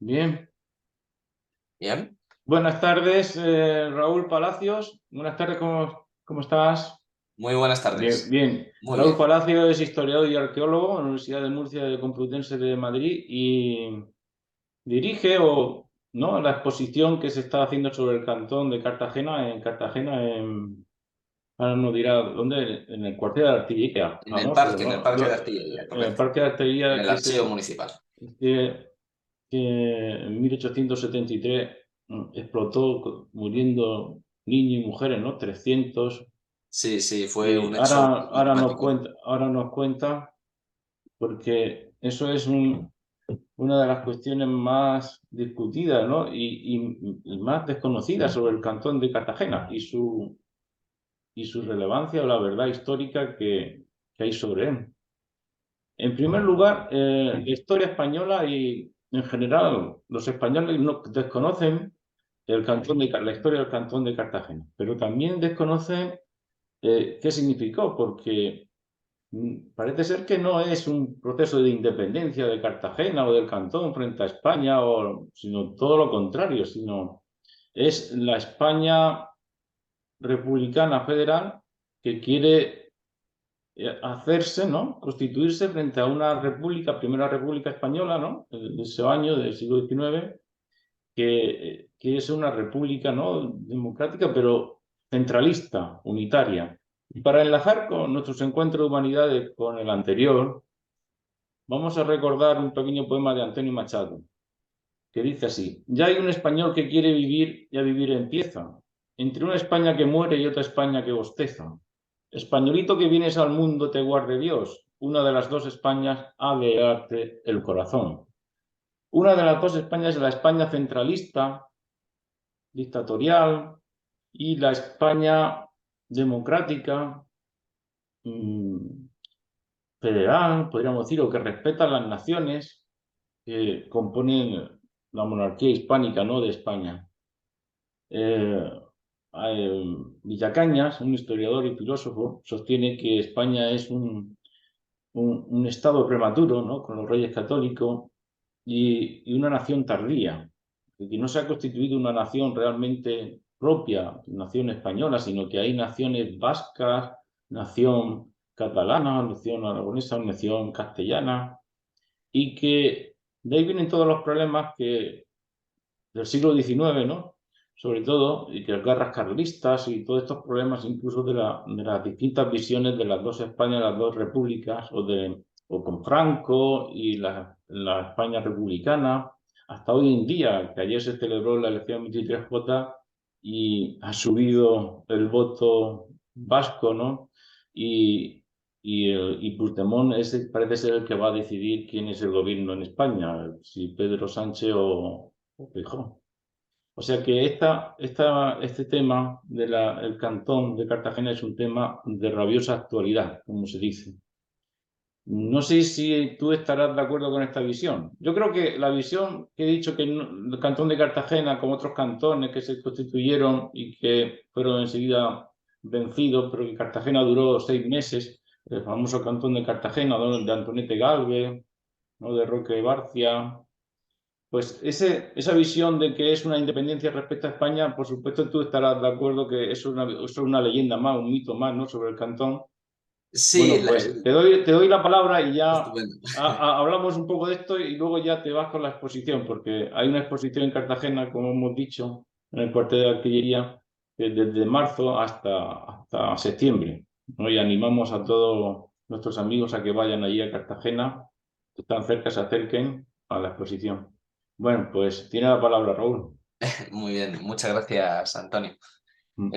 Bien. Bien. Buenas tardes, Raúl Palacios. Buenas tardes, ¿cómo estás? Muy buenas Bien, tardes. bien. Muy Raúl bien. Palacios es historiador y arqueólogo en la Universidad de Murcia de Complutense de Madrid y dirige ¿no? la exposición que se está haciendo sobre el cantón de Cartagena ahora no dirá dónde, en el cuartel de artillería, famoso, En el ¿no? Parque de Artillería, En el correcto. parque de En artillería el que es Archivo Municipal. que que en 1873 explotó muriendo niños y mujeres, ¿no? 300. Sí, sí, fue Y un hecho muy dramático. ahora nos cuenta, porque eso es una de las cuestiones más discutidas, ¿no? Y más desconocidas sobre el cantón de Cartagena y su relevancia o la verdad histórica que hay sobre él. En primer lugar, la historia española y en general los españoles no desconocen la historia del Cantón de Cartagena, pero también desconocen qué significó, porque parece ser que no es un proceso de independencia de Cartagena o del Cantón frente a España, sino todo lo contrario, sino es la España republicana federal que quiere hacerse, ¿no? Constituirse frente a una república, primera república española, ¿no? De ese año, del siglo XIX, que es una república, ¿no? Democrática, pero centralista, unitaria. Y para enlazar con nuestros encuentros de humanidades con el anterior, vamos a recordar un pequeño poema de Antonio Machado, que dice así: ya hay un español que quiere vivir y a vivir empieza, entre una España que muere y otra España que bosteza. Españolito que vienes al mundo te guarde Dios, una de las dos Españas ha de darte el corazón. Una de las dos Españas es la España centralista, dictatorial, y la España democrática, federal, podríamos decir, o que respeta las naciones que componen la monarquía hispánica, ¿no? De España. Eh, Villacañas, un historiador y filósofo, sostiene que España es un estado prematuro, ¿no? Con los reyes católicos y una nación tardía, que no se ha constituido una nación realmente propia, nación española, sino que hay naciones vascas, nación catalana, nación aragonesa, nación castellana, y que de ahí vienen todos los problemas del siglo XIX, ¿no? Sobre todo, y que las guerras carlistas y todos estos problemas, incluso de las distintas visiones de las dos Españas, las dos repúblicas, o con Franco y la España republicana, hasta hoy en día, que ayer se celebró la elección 23J y ha subido el voto vasco, ¿no? Y, y Puigdemont parece ser el que va a decidir quién es el gobierno en España, si Pedro Sánchez o Feijóo. O sea que este tema del Cantón de Cartagena es un tema de rabiosa actualidad, como se dice. No sé si tú estarás de acuerdo con esta visión. Yo creo que la visión que he dicho, que el Cantón de Cartagena, como otros cantones que se constituyeron y que fueron enseguida vencidos, pero que Cartagena duró 6 meses, el famoso Cantón de Cartagena, ¿no? De Antonete Galvez, ¿no? De Roque Barcia, pues esa visión de que es una independencia respecto a España, por supuesto tú estarás de acuerdo que eso es una leyenda más, un mito más, ¿no? Sobre el cantón. Sí, Bueno, pues te doy la palabra y ya estupendo. hablamos un poco de esto y luego ya te vas con la exposición, porque hay una exposición en Cartagena, como hemos dicho, en el cuartel de artillería, desde marzo hasta septiembre, ¿no? Y animamos a todos nuestros amigos a que vayan allí a Cartagena, que están cerca, se acerquen a la exposición. Bueno, pues tiene la palabra Raúl. Muy bien, muchas gracias, Antonio. Mm,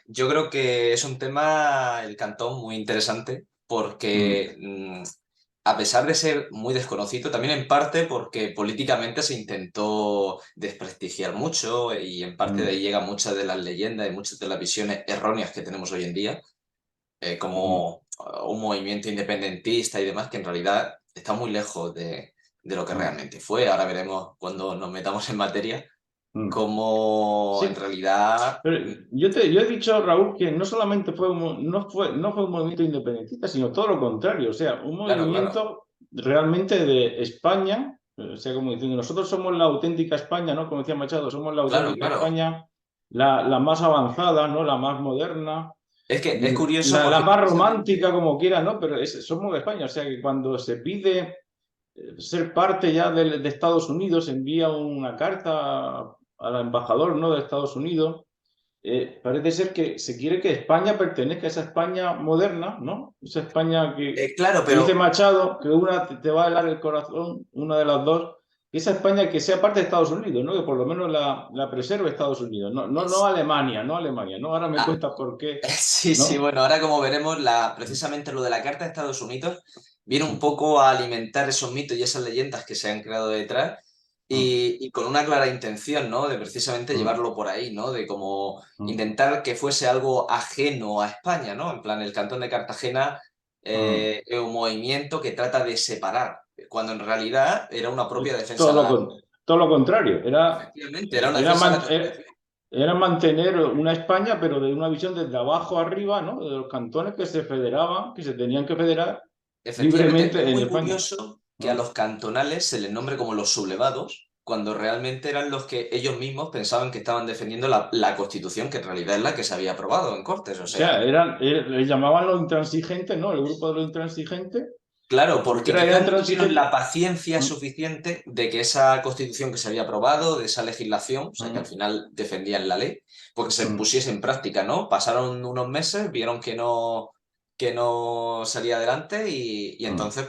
Yo creo que es un tema, el cantón, muy interesante mm, porque a pesar de ser muy desconocido, también en parte porque políticamente se intentó desprestigiar mucho y en parte de ahí mm, llegan muchas de las leyendas y muchas de las visiones erróneas que tenemos hoy en día, mm, como un movimiento independentista y demás, que en realidad está muy lejos de lo que mm, realmente fue. Ahora veremos cuando nos metamos en materia mm. cómo en Sí, realidad. pero yo he dicho, Raúl, que no solamente no fue un movimiento independentista, sino todo lo contrario, o sea, un Claro, claro. movimiento realmente de España. O sea, como diciendo, nosotros somos la auténtica España, ¿no? Como decía Machado, somos la Claro, auténtica claro. España, la más avanzada, ¿no? La más moderna, Es que es curioso la porque más romántica, precisamente... como quiera, ¿no? Pero somos de España, o sea que cuando se pide ser parte ya de Estados Unidos, envía una carta al embajador, ¿no? De Estados Unidos. Parece ser que se quiere que España pertenezca a esa España moderna, ¿no? Esa España Claro, que dice pero Machado, que una te va a helar el corazón, una de las dos, y esa España que sea parte de Estados Unidos, ¿no? Que por lo menos la preserve Estados Unidos, no es... Alemania, no Alemania, ¿no? Ahora me ah, cuentas por qué, sí, sí, ¿no? bueno, ahora como veremos, precisamente lo de la Carta de Estados Unidos viene un Mm, poco a alimentar esos mitos y esas leyendas que se han creado detrás mm, y con una clara intención, ¿no? De precisamente mm, llevarlo por ahí, ¿no? De como mm, intentar que fuese algo ajeno a España, ¿no? En plan, el Cantón de Cartagena mm. es un movimiento que trata de separar, cuando en realidad era una propia Es defensa, todo lo contrario, efectivamente, era una era, defensa de la man- nación. era mantener una España, pero de una visión desde abajo arriba, ¿no? De los cantones que se federaban, que se tenían que federar Efectivamente, es libremente en muy España. curioso que a Mm, los cantonales se les nombre como los sublevados, cuando realmente eran los que ellos mismos pensaban que estaban defendiendo la Constitución, que en realidad es la que se había aprobado en Cortes. O O sea, sea, les llamaban los intransigentes, ¿no? El grupo de los intransigentes, claro, porque porque era quizás no tuvieron intransigente. la paciencia Mm, suficiente de que esa Constitución que se había aprobado, de esa legislación, o sea, que al mm, final defendían la ley, porque se mm, pusiese en práctica, ¿no? Pasaron unos meses, vieron que no salía adelante y mm. entonces,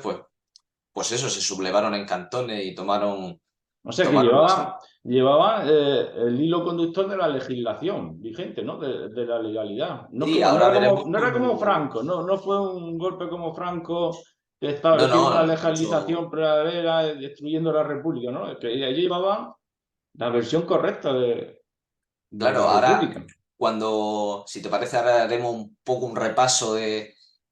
pues eso, se sublevaron en cantones y O sea, que tomaron las... llevaba el hilo conductor de la legislación vigente, ¿no? De la legalidad. Sí, ahora veremos No era como cómo... Franco, no fue un golpe como Franco que No, estableció una no, mucho... legislación paralela destruyendo la República, ¿no? Es que allí llevaba la versión correcta de Claro, la ahora República. cuando, si te parece, ahora haremos un poco un repaso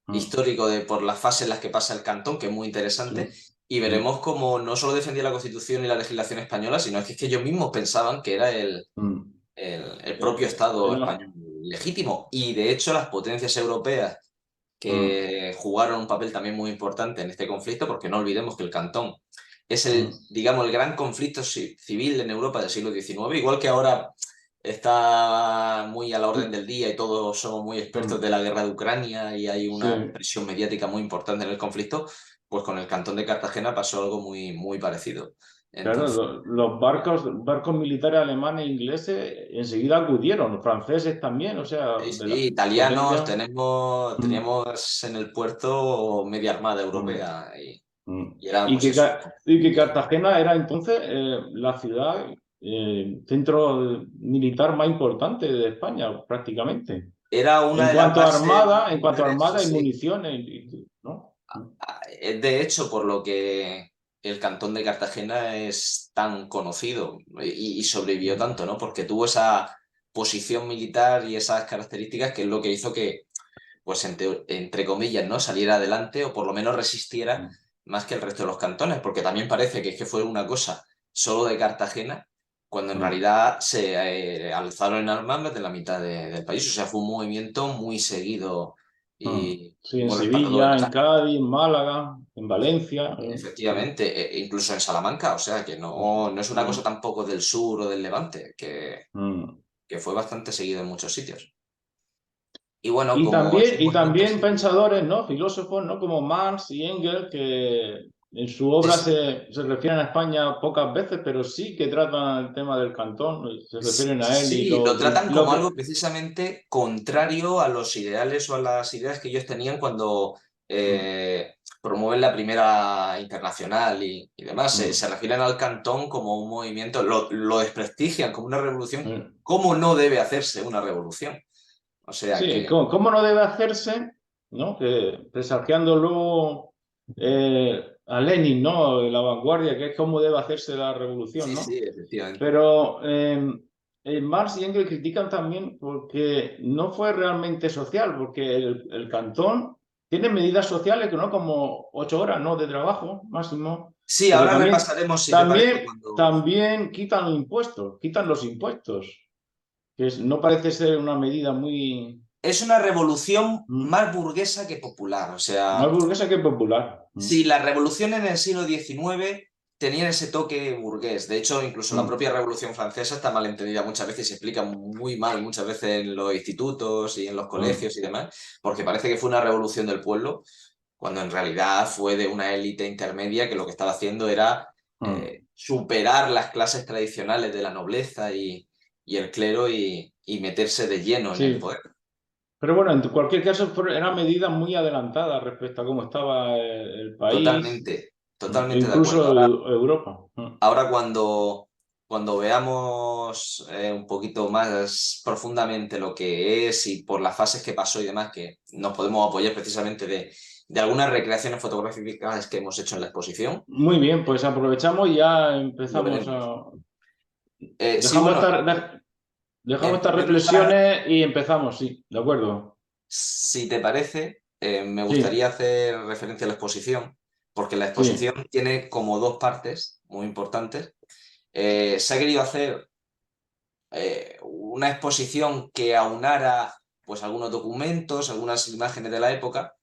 Mm, histórico de por las fases en las que pasa el cantón, que es muy sí, interesante, y mm, veremos cómo no solo defendía la Constitución y la legislación española, sino que ellos mismos pensaban que era mm. el propio Estado español legítimo. Y de hecho las potencias europeas Mm, que jugaron un papel también muy importante en este conflicto, porque no olvidemos que el Cantón es mm, digamos, el gran conflicto civil en Europa del siglo XIX, igual que ahora está muy a la orden mm, del día y todos somos muy expertos mm. de la guerra de Ucrania y hay Sí. una presión mediática muy importante en el conflicto, pues con el Cantón de Cartagena pasó algo muy, muy parecido. Claro, Entonces, los barcos militares alemanes e ingleses enseguida acudieron, los franceses también, o sea, sí, de la sí, italianos, potencia. Mm, teníamos en el puerto media armada mm, europea mm. y era pues eso. Y que Cartagena era entonces la ciudad, centro militar más importante de España, prácticamente. Era una de las bases En cuanto a militares, sí, armada y sí. municiones, ¿no? Es de hecho por lo que el Cantón de Cartagena es tan conocido y sobrevivió Mm, tanto, ¿no? Porque tuvo esa posición militar y esas características que es lo que hizo que, pues entre comillas, ¿no? Saliera adelante o por lo menos resistiera mm, más que el resto de los cantones, porque también parece que fue una cosa solo de Cartagena, cuando en mm. realidad se alzaron en armas más de la mitad del país. O sea, fue un movimiento muy seguido y Sí, en muy respaldado. Sevilla, en Cádiz, en Málaga, en Valencia. Sí. Efectivamente, incluso en Salamanca, o sea que no es una cosa Mm, tampoco del sur o del Levante, mm. que fue bastante seguido en muchos sitios. Y bueno, como ese Y movimiento también civil, pensadores, ¿no? Filósofos, ¿no? Como Marx y Engels, que en su obra es, se refieren a España pocas veces, pero sí que tratan el tema del cantón, se refieren a él sí, lo tratan lo como que... algo precisamente contrario a los ideales o a las ideas que ellos tenían cuando Mm, promueven la Primera Internacional y demás. Se, mm, se refieren al Cantón como un movimiento, lo desprestigian como una revolución, mm. como no debe hacerse una revolución. O sea Sí, que ¿cómo no debe hacerse? ¿No? Que presagiando luego a Lenin, ¿no? De la vanguardia, que es cómo debe hacerse la revolución, sí, sí, ¿no? efectivamente. Pero Marx y Engels critican también porque no fue realmente social, porque el cantón tiene medidas sociales que no como 8 horas, ¿no? De trabajo máximo, Sí, pero ahora repasaremos, si te parece, cuando... también quitan los impuestos, que no parece ser una medida muy Es una revolución mm, más burguesa que popular. O más sea, burguesa que popular. Mm, sí, la revolución en el siglo XIX tenían ese toque burgués. De hecho, incluso la propia Revolución Francesa está mal entendida muchas veces y se explica muy mal muchas veces en los institutos y en los mm, colegios y demás, porque parece que fue una revolución del pueblo, cuando en realidad fue de una élite intermedia que lo que estaba haciendo era mm. superar las clases tradicionales de la nobleza y el clero y meterse de lleno en el Sí, poder. pero bueno, en cualquier caso eran medidas muy adelantadas respecto a cómo estaba el país, Totalmente, totalmente de acuerdo. incluso Ahora, Europa. ahora cuando veamos un poquito más profundamente lo que es y por las fases que pasó y demás, que nos podemos apoyar precisamente de algunas recreaciones fotográficas que hemos hecho en la exposición, Muy bien, pues aprovechamos y ya lo empezamos veremos. a... Sí, Dejamos bueno, dejamos en estas primer lugar, reflexiones y empezamos, sí, de acuerdo. si te parece, me Sí, gustaría hacer referencia a la exposición, porque la sí. exposición tiene como dos partes muy importantes. Se ha querido hacer una exposición que aunara pues algunos documentos, algunas imágenes de la época.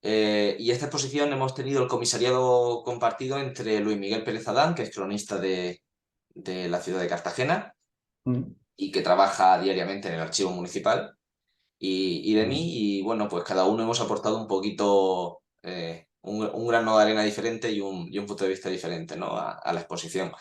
Y esta exposición hemos tenido el comisariado compartido entre Luis Miguel Pérez Adán, que es cronista de la ciudad de Cartagena Mm, y que trabaja diariamente en el archivo municipal, y de mm, mí. Y bueno, pues cada uno hemos aportado un poquito, un grano de arena diferente y un punto de vista diferente, ¿no? A la exposición. mm,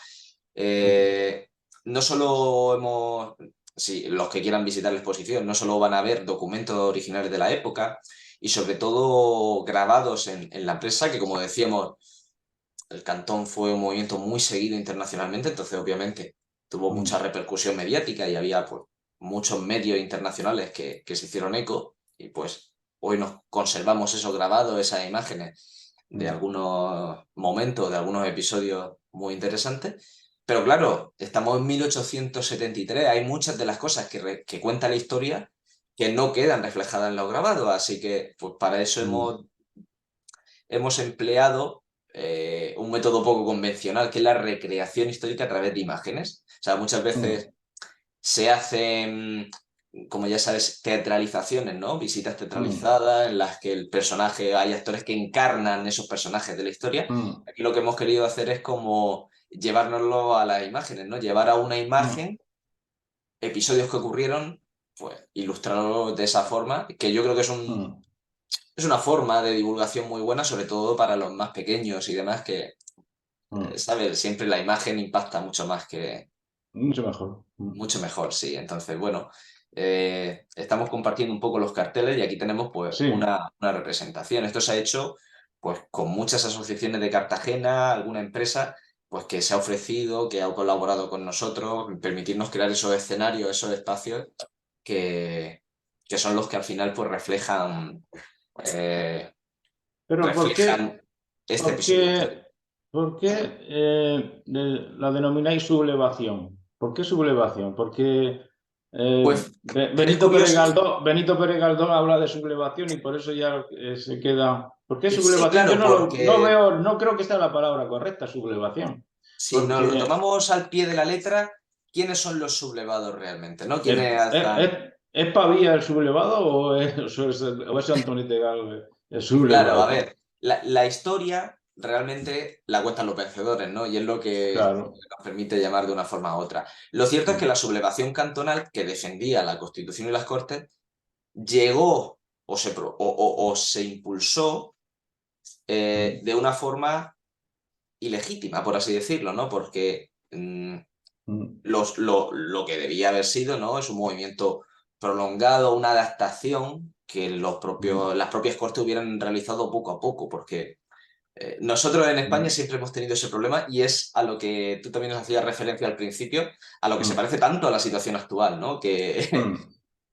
Eh, no solo hemos, sí, los que quieran visitar la exposición, no solo van a ver documentos originales de la época y sobre todo grabados en la empresa, que como decíamos, el Cantón fue un movimiento muy seguido internacionalmente, entonces obviamente tuvo mucha mm, repercusión mediática y había pues muchos medios internacionales que se hicieron eco, y pues hoy nos conservamos esos grabados, esas imágenes de mm, algunos momentos, de algunos episodios muy interesantes. Pero claro, estamos en 1873, hay muchas de las cosas que cuenta la historia que no quedan reflejadas en los grabados, así que pues para eso mm, hemos empleado un método poco convencional, que es la recreación histórica a través de imágenes. O sea, muchas mm, veces se hacen, como ya sabes, teatralizaciones, ¿no? Visitas mm, teatralizadas en las que el personaje, hay actores que encarnan esos personajes de la historia. mm, Aquí lo que hemos querido hacer es como llevárnoslo a las imágenes, ¿no? Llevar a una mm, imagen episodios que ocurrieron, pues ilustrarlo de esa forma, que yo creo que mm, es una forma de divulgación muy buena, sobre todo para los más pequeños y demás, que, mm. ¿sabes? Siempre la imagen impacta mucho más que, Mucho mejor. mucho mejor, sí. Entonces, bueno, estamos compartiendo un poco los carteles y aquí tenemos pues Sí. una representación. Esto se ha hecho pues con muchas asociaciones de Cartagena, alguna empresa pues que se ha ofrecido, que ha colaborado con nosotros, permitirnos crear esos escenarios, esos espacios que, que son los que al final pues eh, Pero reflejan este por episodio qué, histórico. por qué la denomináis sublevación? ¿Por qué sublevación? Porque Pues es curioso. Benito Pérez Galdós habla de sublevación y por eso ya se queda. ¿Por qué Sí, sublevación? Yo claro, no porque veo, no creo que sea la palabra correcta, sublevación. si nos lo Porque tomamos al pie de la letra, ¿quiénes son los sublevados realmente? ¿No? ¿es, ¿Quiénes es, alzan? es Pavía el sublevado o es Antonio Galvez el Claro, a sublevado? ver, la historia realmente la cuentan los vencedores, ¿no? Y es lo que Claro. nos permite llamar de una forma u otra. Lo cierto es que la sublevación cantonal, que defendía la Constitución y las Cortes, llegó o se impulsó Mm, de una forma ilegítima, por así decirlo, ¿no? Porque mm, lo que debía haber sido, ¿no? Es un movimiento prolongado, una adaptación que mm, las propias cortes hubieran realizado poco a poco, porque nosotros en España mm, siempre hemos tenido ese problema, y es a lo que tú también nos hacías referencia al principio, a lo que se mm, parece tanto a la situación actual, ¿no? Que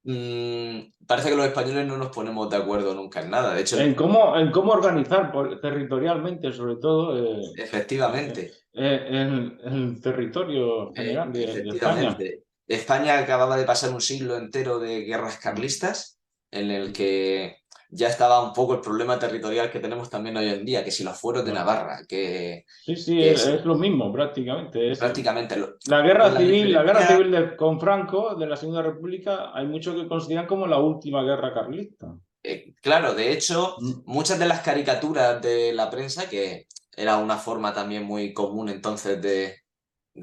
mm. parece que los españoles no nos ponemos de acuerdo nunca en nada. De hecho, En cómo organizar territorialmente, sobre todo, efectivamente. el territorio general de España. Efectivamente. España acababa de pasar un siglo entero de guerras Mm, carlistas, en el mm, que ya estaba un poco el problema territorial que tenemos también hoy en día, que si los fueros de claro. Navarra, Sí, sí, que es lo mismo prácticamente. prácticamente La con la guerra diferencia. civil con Franco de la Segunda República, hay muchos que consideran como la última guerra carlista. Claro, de hecho, Mm, muchas de las caricaturas de la prensa, que era una forma también muy común entonces de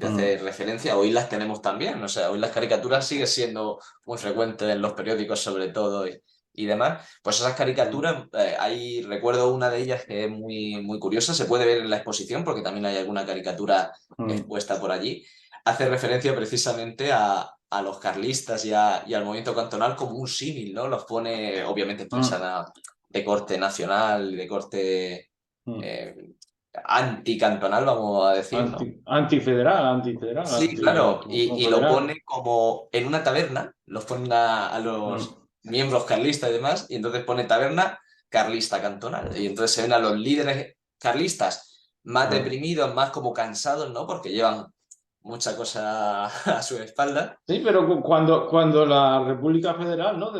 hacer referencia. Hoy las tenemos también, o sea, hoy las caricaturas siguen siendo muy frecuentes en los periódicos sobre todo y demás. Pues esas caricaturas, ahí recuerdo una de ellas que es muy, muy curiosa, se puede ver en la exposición porque también hay alguna caricatura expuesta por allí. Hace referencia precisamente a los carlistas y al movimiento cantonal como un símil, ¿no? Los pone, obviamente, expresada de corte nacional, de corte anticantonal, vamos a decir, ¿no? Antifederal, Sí, claro, y lo confederal. pone como en una taberna, los pone a los miembros carlistas y demás, y entonces pone taberna carlista cantonal. Y entonces se ven a los líderes carlistas más deprimidos, más como cansados, ¿no? Porque llevan mucha cosa a su espalda. Sí, pero cuando la República Federal, ¿no?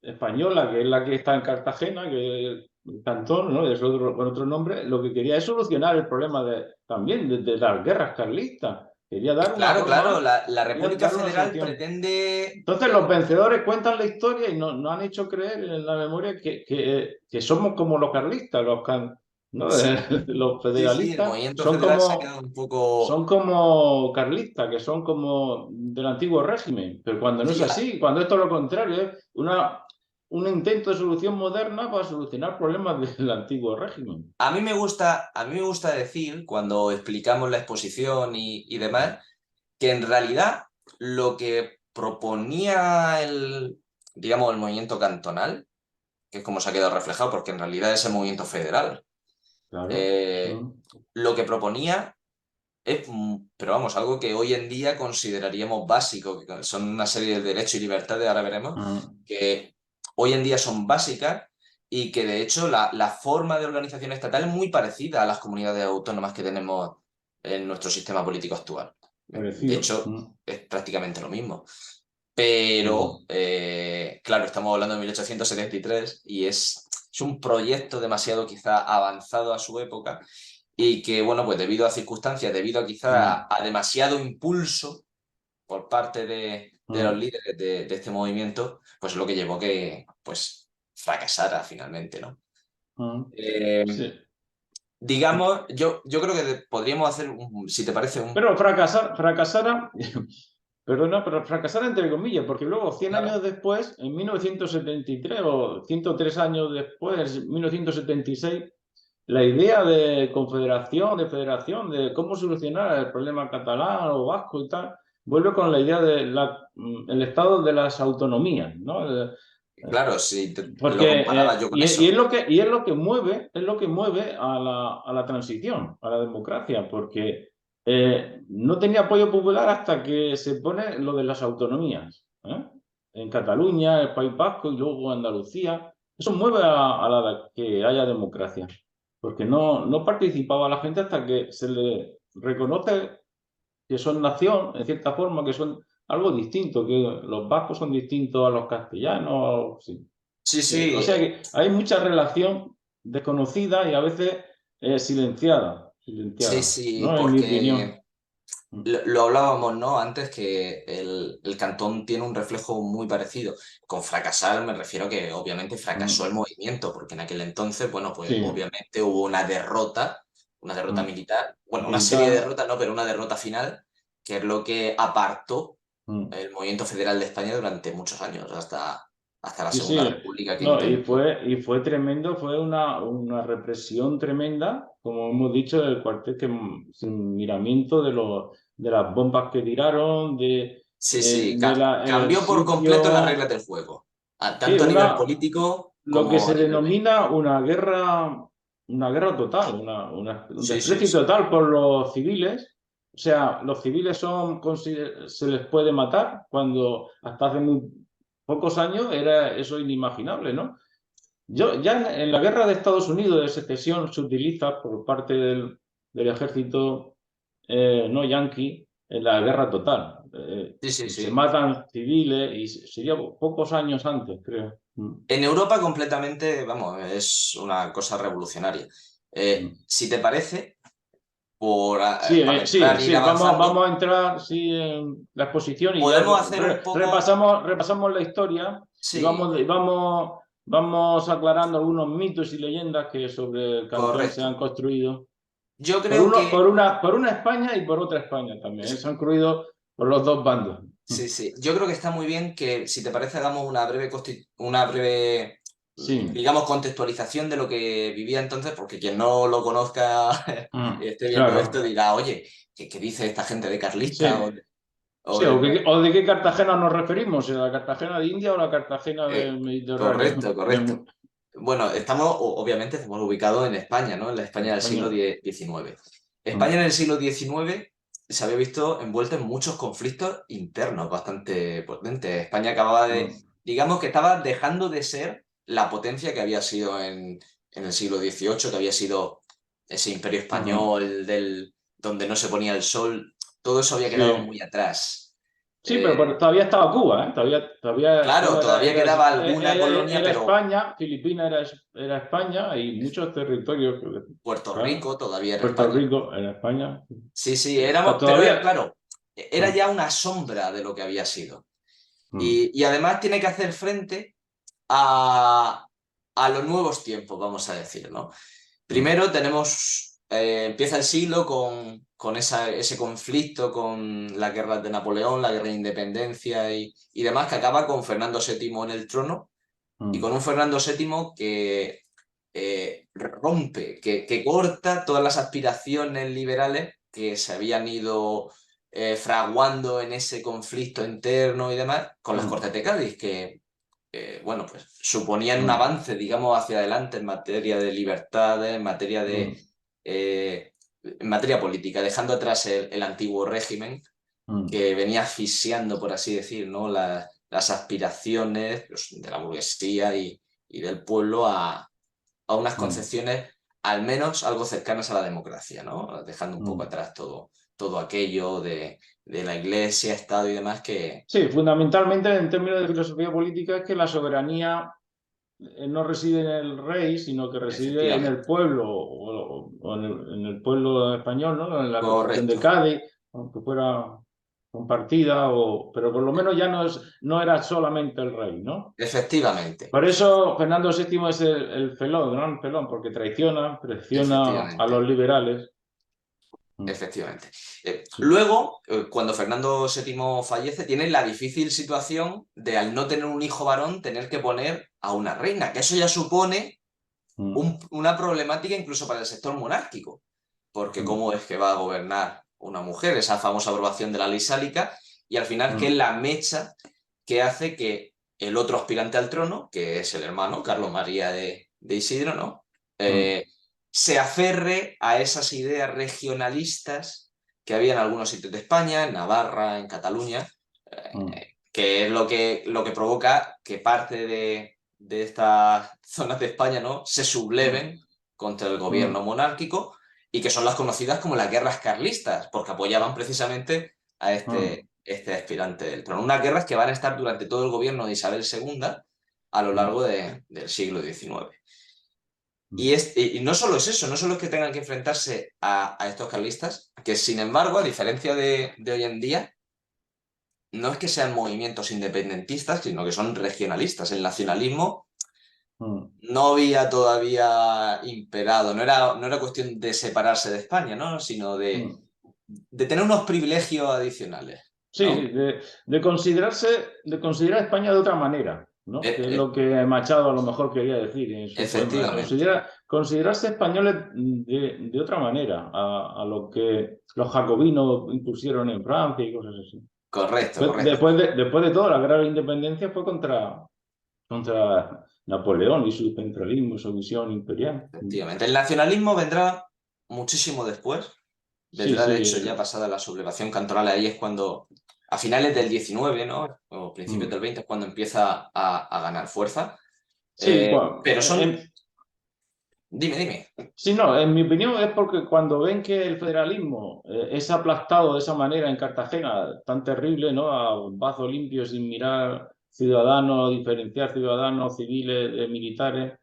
Española, que es la que está en Cartagena, que es el cantón, ¿no? Es otro, con otro nombre, lo que quería es solucionar el problema también de las guerras carlistas. Quería dar una Claro, claro, forma, la quería República dar una Federal solución. pretende... Entonces los vencedores cuentan la historia y no han hecho creer en la memoria que somos como los carlistas, ¿no? Sí, Los sí, sí, el federalistas movimiento federal se ha quedado un poco... son como carlistas, que son como del antiguo régimen, pero cuando no es Sí, así, cuando esto es lo contrario, es un intento de solución moderna para solucionar problemas del antiguo régimen. a mí me gusta decir, cuando explicamos la exposición y demás, que en realidad lo que proponía digamos, el movimiento cantonal, que es como se ha quedado reflejado, porque en realidad es el movimiento federal, Claro. eh, lo que proponía es, pero vamos, algo que hoy en día consideraríamos básico, que son una serie de derechos y libertades, ahora veremos, que hoy en día son básicas y que de hecho la forma de organización estatal es muy parecida a las comunidades autónomas que tenemos en nuestro sistema político actual. De Parecido. hecho, es prácticamente lo mismo. Pero, claro, estamos hablando de 1873 y es un proyecto demasiado quizá avanzado a su época y que, bueno, pues debido a circunstancias, debido a quizá a demasiado impulso por parte de los líderes de este movimiento, pues es lo que llevó que, pues, fracasara finalmente, ¿no? Sí. Digamos, yo creo que podríamos hacer, si te parece, Pero fracasara, perdona, pero fracasara entre comillas, porque luego, 100 Claro. años después, en 1973 o 103 años después, 1976, la idea de confederación, de federación, de cómo solucionar el problema catalán o vasco y tal, vuelve con la idea el estado de las autonomías, ¿no? Claro, sí, lo Porque comparaba yo con eso. es lo que mueve a la transición, a la democracia, porque no tenía apoyo popular hasta que se pone lo de las autonomías, ¿eh? En Cataluña, el País Vasco y luego Andalucía. Eso mueve a que haya democracia, porque no participaba la gente hasta que se le reconoce que son nación, en cierta forma, que son algo distinto, que los vascos son distintos a los castellanos. Sí. Sí, O sí, sea que hay mucha relación desconocida y a veces sí, silenciada, sí, ¿no? En mi opinión. porque lo hablábamos, ¿no? Antes que el cantón tiene un reflejo muy parecido. Con fracasar me refiero que obviamente fracasó el movimiento, porque en aquel entonces, bueno, pues Sí, obviamente hubo una derrota militar, bueno, una serie de militar. derrotas, no, pero una derrota final, que es lo que apartó el movimiento federal de España durante muchos años, hasta la Sí, Segunda sí. República que No, intentó. y fue tremendo, fue una represión tremenda, como hemos dicho, del cuartel, que sin miramiento de las bombas que tiraron, Sí, sí, el cambió por completo las reglas sitio. del juego, Sí, tanto a nivel político lo que como se a nivel militar. denomina una guerra total, un Sí, sí, desprecio sí. total por los civiles. O sea, los civiles se les puede matar cuando hasta hace muy pocos años era eso inimaginable, ¿no? Ya en la guerra de Estados Unidos de secesión se utiliza por parte del ejército no yanqui en la guerra total. Sí, sí, Se sí. matan civiles y sería pocos años antes, creo. En Europa completamente, vamos, es una cosa revolucionaria. Mm. Si te parece, para Sí, entrar e ir sí, avanzando, vamos a entrar sí, en la exposición y ya podemos hacer un poco, repasamos la historia y sí, vamos aclarando algunos mitos y leyendas que sobre el cantón se han correcto. construido. Yo Por, creo que por una España y por otra España también. Se han incluido por los dos bandos. sí, sí. Yo creo que está muy bien que, si te parece, hagamos una breve, Sí, digamos, contextualización de lo que vivía entonces, porque quien no lo conozca y esté viendo esto claro. dirá, oye, ¿qué dice esta gente de Sí, Carlista? O sí, de... o de qué Cartagena nos referimos, ¿a la Cartagena de India o la Cartagena del Mediterráneo? Correcto, correcto. Bueno, obviamente estamos ubicados en España, ¿no? En la En España del siglo España. XIX. España en el siglo XIX se había visto envuelta en muchos conflictos internos bastante potentes. España acababa de, digamos que estaba dejando de ser la potencia que había sido en el siglo XVIII, que había sido ese imperio español donde no se ponía el sol. Todo eso había quedado Sí. muy atrás. Sí, pero todavía estaba Cuba, ¿eh? Todavía Claro, Cuba todavía quedaba alguna colonia, era pero España, Filipinas era España y muchos territorios, Puerto claro, Rico todavía era Puerto España. Rico era España. Sí, sí, éramos, pero era, Todavía. claro, era ya una sombra de lo que había sido. Mm, Y además tiene que hacer frente a, a los nuevos tiempos, vamos a decir, ¿no? mm, Primero tenemos, empieza el siglo con ese conflicto, con la guerra de Napoleón, la guerra de independencia y demás, que acaba con Fernando VII en el trono y mm, con un Fernando VII que rompe, que corta todas las aspiraciones liberales que se habían ido fraguando en ese conflicto interno y demás, con las mm, Cortes de Cádiz, que bueno, pues suponían un mm, avance, digamos, hacia adelante en materia de libertades, mm, en materia política, dejando atrás el antiguo régimen mm, que venía asfixiando, por así decir, ¿no? Las aspiraciones pues, de la burguesía y del pueblo a unas mm, concepciones al menos algo cercanas a la democracia, ¿no? Dejando un poco mm. atrás todo aquello de la iglesia, Estado y demás que Sí, fundamentalmente en términos de filosofía política es que la soberanía no reside en el rey, sino que reside en el efectivamente, pueblo o en el pueblo español, ¿no? En la Constitución de correcto, Cádiz, aunque fuera compartida, pero por lo menos ya no era solamente el rey, ¿no? efectivamente, Por eso Fernando VII es el felón, el gran felón, porque traiciona a los efectivamente. liberales. Mm, Efectivamente. sí. Luego, cuando Fernando VII fallece, tiene la difícil situación de, al no tener un hijo varón, tener que poner a una reina, que eso ya supone Mm, una problemática incluso para el sector monárquico, porque mm, ¿cómo es que va a gobernar una mujer? Esa famosa aprobación de la ley sálica, y al final, ¿qué es mm, la mecha que hace que el otro aspirante al trono, que es el hermano, Carlos María de Isidro, ¿no? mm, Eh, se aferre a esas ideas regionalistas que había en algunos sitios de España, en Navarra, en Cataluña, mm, que es lo que provoca que parte de estas zonas de España, ¿no? se mm, subleven contra el gobierno mm, monárquico y que son las conocidas como las guerras carlistas, porque apoyaban precisamente a mm, este aspirante del trono. Unas guerras que van a estar durante todo el gobierno de Isabel II a lo mm, largo del siglo XIX. mm. Y no solo es eso, no solo es que tengan que enfrentarse a estos carlistas, que sin embargo, a diferencia de hoy en día, no es que sean movimientos independentistas, sino que son regionalistas. El nacionalismo Mm, no había todavía imperado, no era cuestión de separarse de España, ¿no? Sino mm. de tener unos privilegios adicionales, Sí, sí, ¿no? de considerar España de otra manera, ¿no? E- Que es e- lo que Machado a lo mejor quería decir en su poema. efectivamente, Considerarse españoles de otra manera a lo que los jacobinos impusieron en Francia y cosas así. correcto, correcto. Después de todo, la guerra de la independencia fue contra Napoleón y su centralismo, su visión imperial. Efectivamente. El nacionalismo vendrá muchísimo después, Sí, vendrá de sí. hecho ya pasada la sublevación cantonal, ahí es cuando, a finales del 19, ¿no? O principios Mm. del 20 es cuando empieza a ganar fuerza. Sí, Pero son, dime. sí, no, en mi opinión es porque cuando ven que el federalismo es aplastado de esa manera en Cartagena, tan terrible, ¿no? A bombazo limpio, sin mirar ciudadanos, diferenciar ciudadanos civiles de militares,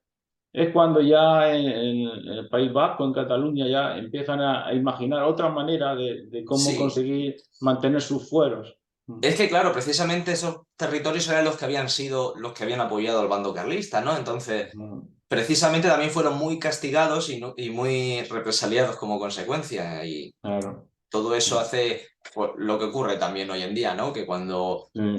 es cuando ya en el País Vasco, en Cataluña, ya empiezan a imaginar otra manera de cómo Sí, conseguir mantener sus fueros. es que claro, precisamente esos territorios eran los que habían sido los que habían apoyado al bando carlista, ¿no? Entonces, Mm. precisamente también fueron muy castigados y muy represaliados como consecuencia. Y Claro. todo eso hace pues, lo que ocurre también hoy en día, ¿no? Que cuando Sí.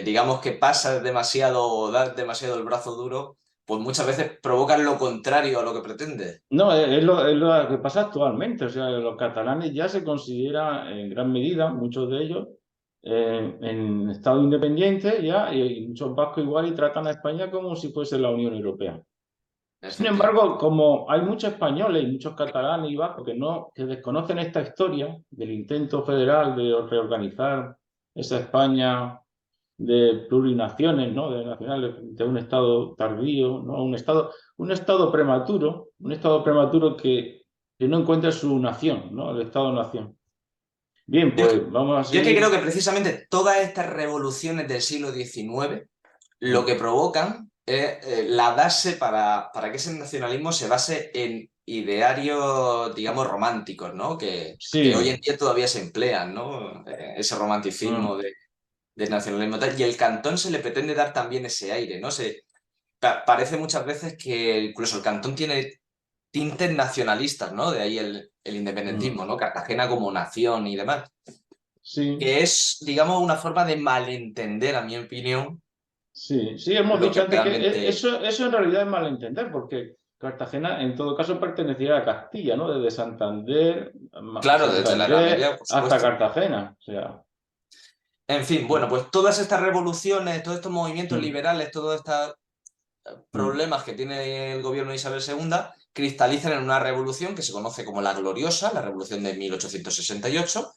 digamos que pasas demasiado o das demasiado el brazo duro, pues muchas veces provocan lo contrario a lo que pretendes. No, es lo que pasa actualmente. O sea, los catalanes ya se consideran en gran medida, muchos de ellos, en estado independiente ya, y muchos vascos igual y tratan a España como si fuese la Unión Europea. Sin Efectivamente. embargo, como hay muchos españoles y muchos catalanes y vascos que desconocen esta historia del intento federal de reorganizar esa España de plurinaciones, ¿no? De nacionales, de un estado tardío, ¿no? Un estado prematuro que no encuentra su nación, ¿no? El estado-nación. Bien, Yo es que, pues vamos a yo es que creo seguir. que precisamente todas estas revoluciones del siglo XIX lo que Mm. provocan es la base para que ese nacionalismo se base en idearios, digamos, románticos, ¿no? Que hoy en Sí. día todavía se emplean, ¿no? Ese romanticismo Mm. del nacionalismo tal. Y el cantón se le pretende dar también ese aire, ¿no? Parece muchas veces que incluso el cantón tiene tintes nacionalistas, ¿no? De ahí el Mm. independentismo, ¿no? Cartagena como nación y demás. Sí. Que es, digamos, una forma de malentender, a mi opinión, Sí, sí, hemos lo dicho que antes que realmente... eso en realidad es malentender, porque Cartagena en todo caso pertenecía a Castilla, ¿no? Desde Santander, Claro, desde la Edad Santander Media, por hasta supuesto. Cartagena. O sea, En fin, bueno, mm, pues todas estas revoluciones, todos estos movimientos mm, liberales, todos estos mm, problemas que tiene el gobierno de Isabel II, cristalizan en una revolución que se conoce como la Gloriosa, la Revolución de 1868,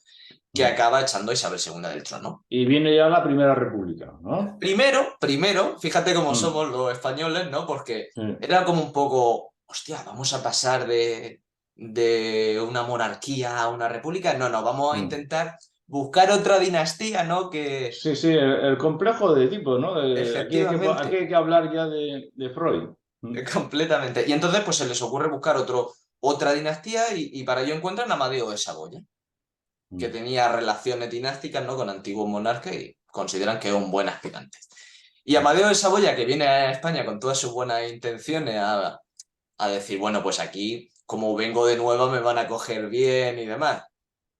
que mm. acaba echando a Isabel II del trono. Y viene ya la Primera República, ¿no? Primero, fíjate cómo Mm, somos los españoles, ¿no? Porque sí, era como un poco, hostia, vamos a pasar de una monarquía a una república. No, no, vamos a mm. intentar buscar otra dinastía, ¿no? Que Sí, sí, el complejo de tipo, ¿no? Aquí efectivamente, hay que hablar ya de Freud. Mm, completamente. Y entonces, pues se les ocurre buscar otra dinastía y para ello encuentran a Amadeo de Saboya, que mm, tenía relaciones dinásticas, ¿no? Con antiguos monarcas y consideran que es un buen aspirante. Y mm, Amadeo de Saboya, que viene a España con todas sus buenas intenciones a decir, bueno, pues aquí, como vengo de nuevo, me van a coger bien y demás.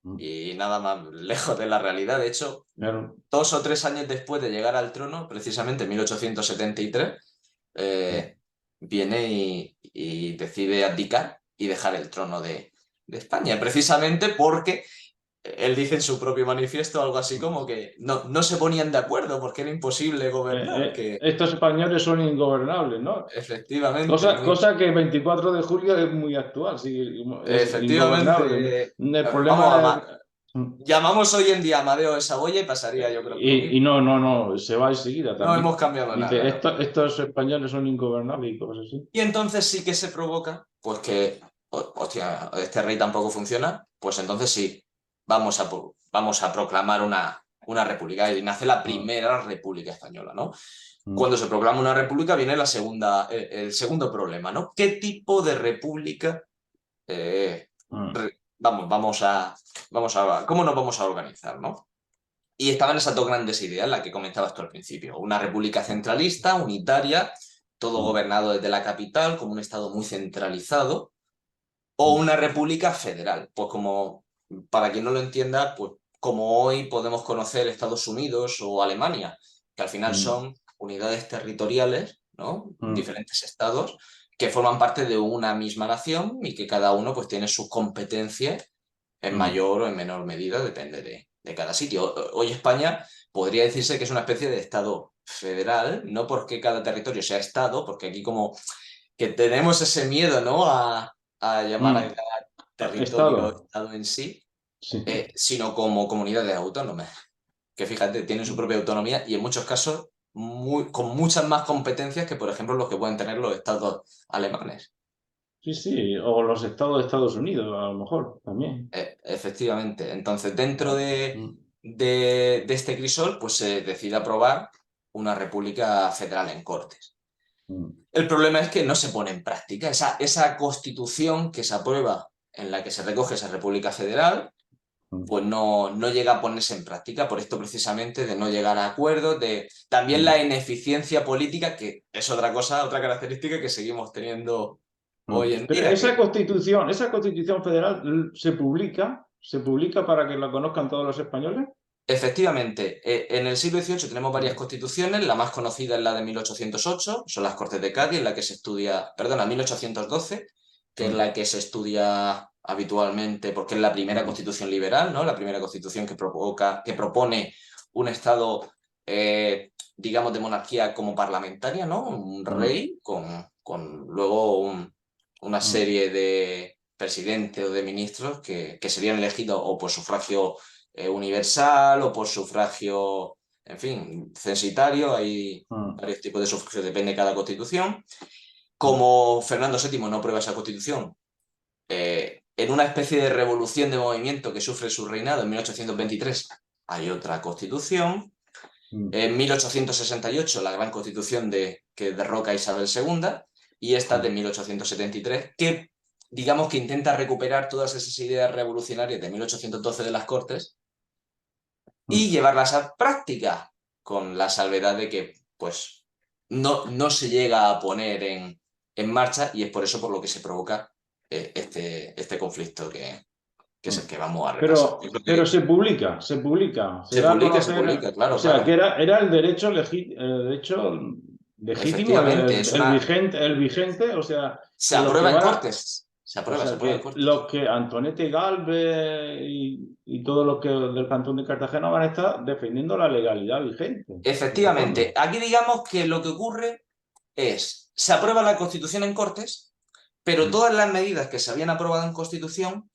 mm. Y nada más lejos de la realidad. De hecho, Claro. 2 o 3 años después de llegar al trono, precisamente en 1873, Mm. viene y decide abdicar y dejar el trono de España, precisamente porque él dice en su propio manifiesto algo así como que no se ponían de acuerdo porque era imposible gobernar, que Estos españoles son ingobernables, ¿no? efectivamente, Cosa que el 24 de julio es muy actual, sí, es ingobernable. efectivamente, El vamos, problema es... llamamos hoy en día a Amadeo de Saboya y pasaría yo creo que lo Y mismo. no, no, no, se va enseguida No hemos también. cambiado Dice, nada, ¿no? estos españoles son ingobernables y cosas así". Y entonces sí que se provoca, pues que, hostia, este rey tampoco funciona, pues entonces sí, vamos a proclamar una república. Y nace la Mm, primera república española, ¿no? mm, Cuando se proclama una república viene el segundo problema, ¿no? ¿Qué tipo de república mm, cómo nos vamos a organizar, ¿no? Y estaban esas dos grandes ideas, las que comentabas tú al principio. Una república centralista, unitaria, todo mm, gobernado desde la capital, como un estado muy centralizado, o mm, una república federal. Pues como, para quien no lo entienda, pues como hoy podemos conocer Estados Unidos o Alemania, que al final mm, son unidades territoriales, ¿no? mm, Diferentes estados que forman parte de una misma nación y que cada uno pues tiene sus competencias en mm, mayor o en menor medida, depende de cada sitio. Hoy España podría decirse que es una especie de estado federal, no porque cada territorio sea estado, porque aquí como que tenemos ese miedo, ¿no? A llamar a mm. cada territorio Estado. estado en sí, Sí. sino como comunidades autónomas, que fíjate, tienen su propia autonomía y en muchos casos con muchas más competencias que, por ejemplo, los que pueden tener los estados alemanes. Sí, sí, o los estados de Estados Unidos, a lo mejor, también. Efectivamente. Entonces, dentro Ah, mm, de este crisol, pues se decide aprobar una república federal en Cortes. mm, El problema es que no se pone en práctica esa constitución que se aprueba en la que se recoge esa república federal, pues no llega a ponerse en práctica, por esto precisamente de no llegar a acuerdos, de también la ineficiencia política, que es otra cosa, otra característica que seguimos teniendo hoy en Pero día. esa constitución federal se publica para que la conozcan todos los españoles. Efectivamente, en el siglo XVIII tenemos varias constituciones, la más conocida es la de 1808, son las Cortes de Cádiz, en la que se estudia, perdona, 1812, que es la que se estudia habitualmente porque es la primera constitución liberal, ¿no? La primera constitución que propone un Estado, digamos, de monarquía como parlamentaria, ¿no? Un rey con luego una serie de presidentes o de ministros que serían elegidos o por sufragio universal o por sufragio, en fin, censitario. Hay varios tipos de sufragio, depende de cada constitución. Como Fernando VII no aprueba esa constitución, en una especie de revolución de movimiento que sufre su reinado en 1823, hay otra constitución. En 1868, la gran constitución que derroca a Isabel II, y esta de 1873, que digamos que intenta recuperar todas esas ideas revolucionarias de 1812 de las Cortes y llevarlas a práctica, con la salvedad de que pues, no se llega a poner en marcha, y es por eso por lo que se provoca este conflicto que es el que vamos a repasar. Pero se da a Se conocer, publica, o claro, sea, que claro. era el derecho, legítimo, Efectivamente, es una... el vigente, o sea, Se que los que aprueba en van a, Cortes. o Se sea, aprueba en que Cortes. los que Antonete Galvez y todos los que del Cantón de Cartagena van a estar defendiendo la legalidad vigente, en el Efectivamente, fondo. aquí digamos que lo que ocurre es, se aprueba la Constitución en Cortes, pero todas las medidas que se habían aprobado en Constitución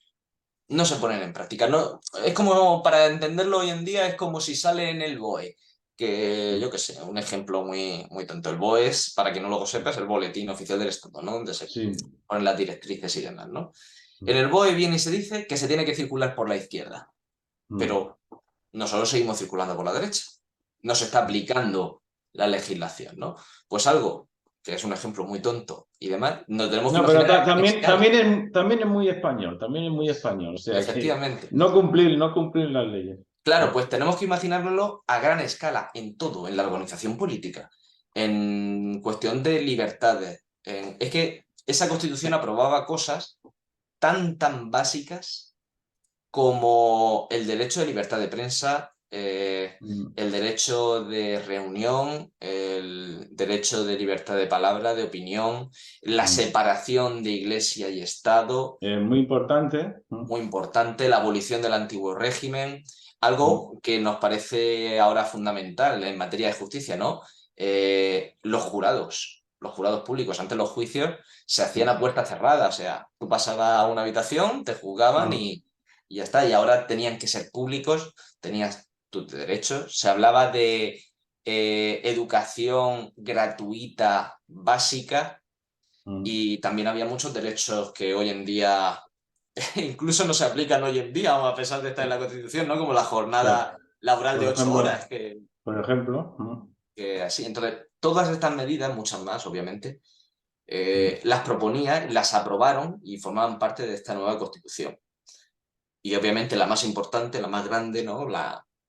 no se ponen en práctica. No, es como, para entenderlo hoy en día, es como si sale en el BOE, que yo qué sé, un ejemplo muy tonto. El BOE es, para que no lo sepa, es el Boletín Oficial del Estado, ¿no? Donde se Sí. ponen las directrices y demás, ¿no? En el BOE viene y se dice que se tiene que circular por la izquierda, pero nosotros seguimos circulando por la derecha. No se está aplicando la legislación, ¿no? Pues algo que es un ejemplo muy tonto y demás, nos tenemos que No, pero imaginar a gran escala. también es muy español, también es muy español. O sea que Efectivamente. no cumplir las leyes. Claro, pues tenemos que imaginárnoslo a gran escala, en todo, en la organización política, en cuestión de libertades. Es que esa constitución aprobaba cosas tan básicas como el derecho de libertad de prensa, el derecho de reunión, el derecho de libertad de palabra, de opinión, la separación de iglesia y Estado, Muy importante. muy importante, la abolición del antiguo régimen, algo que nos parece ahora fundamental en materia de justicia, ¿no? Los jurados públicos. Antes los juicios se hacían a puerta cerrada, o sea, tú pasabas a una habitación, te juzgaban y ya está, y ahora tenían que ser públicos, tenías tus derechos, se hablaba de educación gratuita básica, y también había muchos derechos que hoy en día incluso no se aplican hoy en día, a pesar de estar en la Constitución, ¿no? Como la Claro. jornada laboral de Por 8 horas, ejemplo, por ejemplo. que así. Entonces, todas estas medidas, muchas más, obviamente, las proponía, las aprobaron y formaban parte de esta nueva Constitución. Y obviamente la más importante, la más grande, ¿no?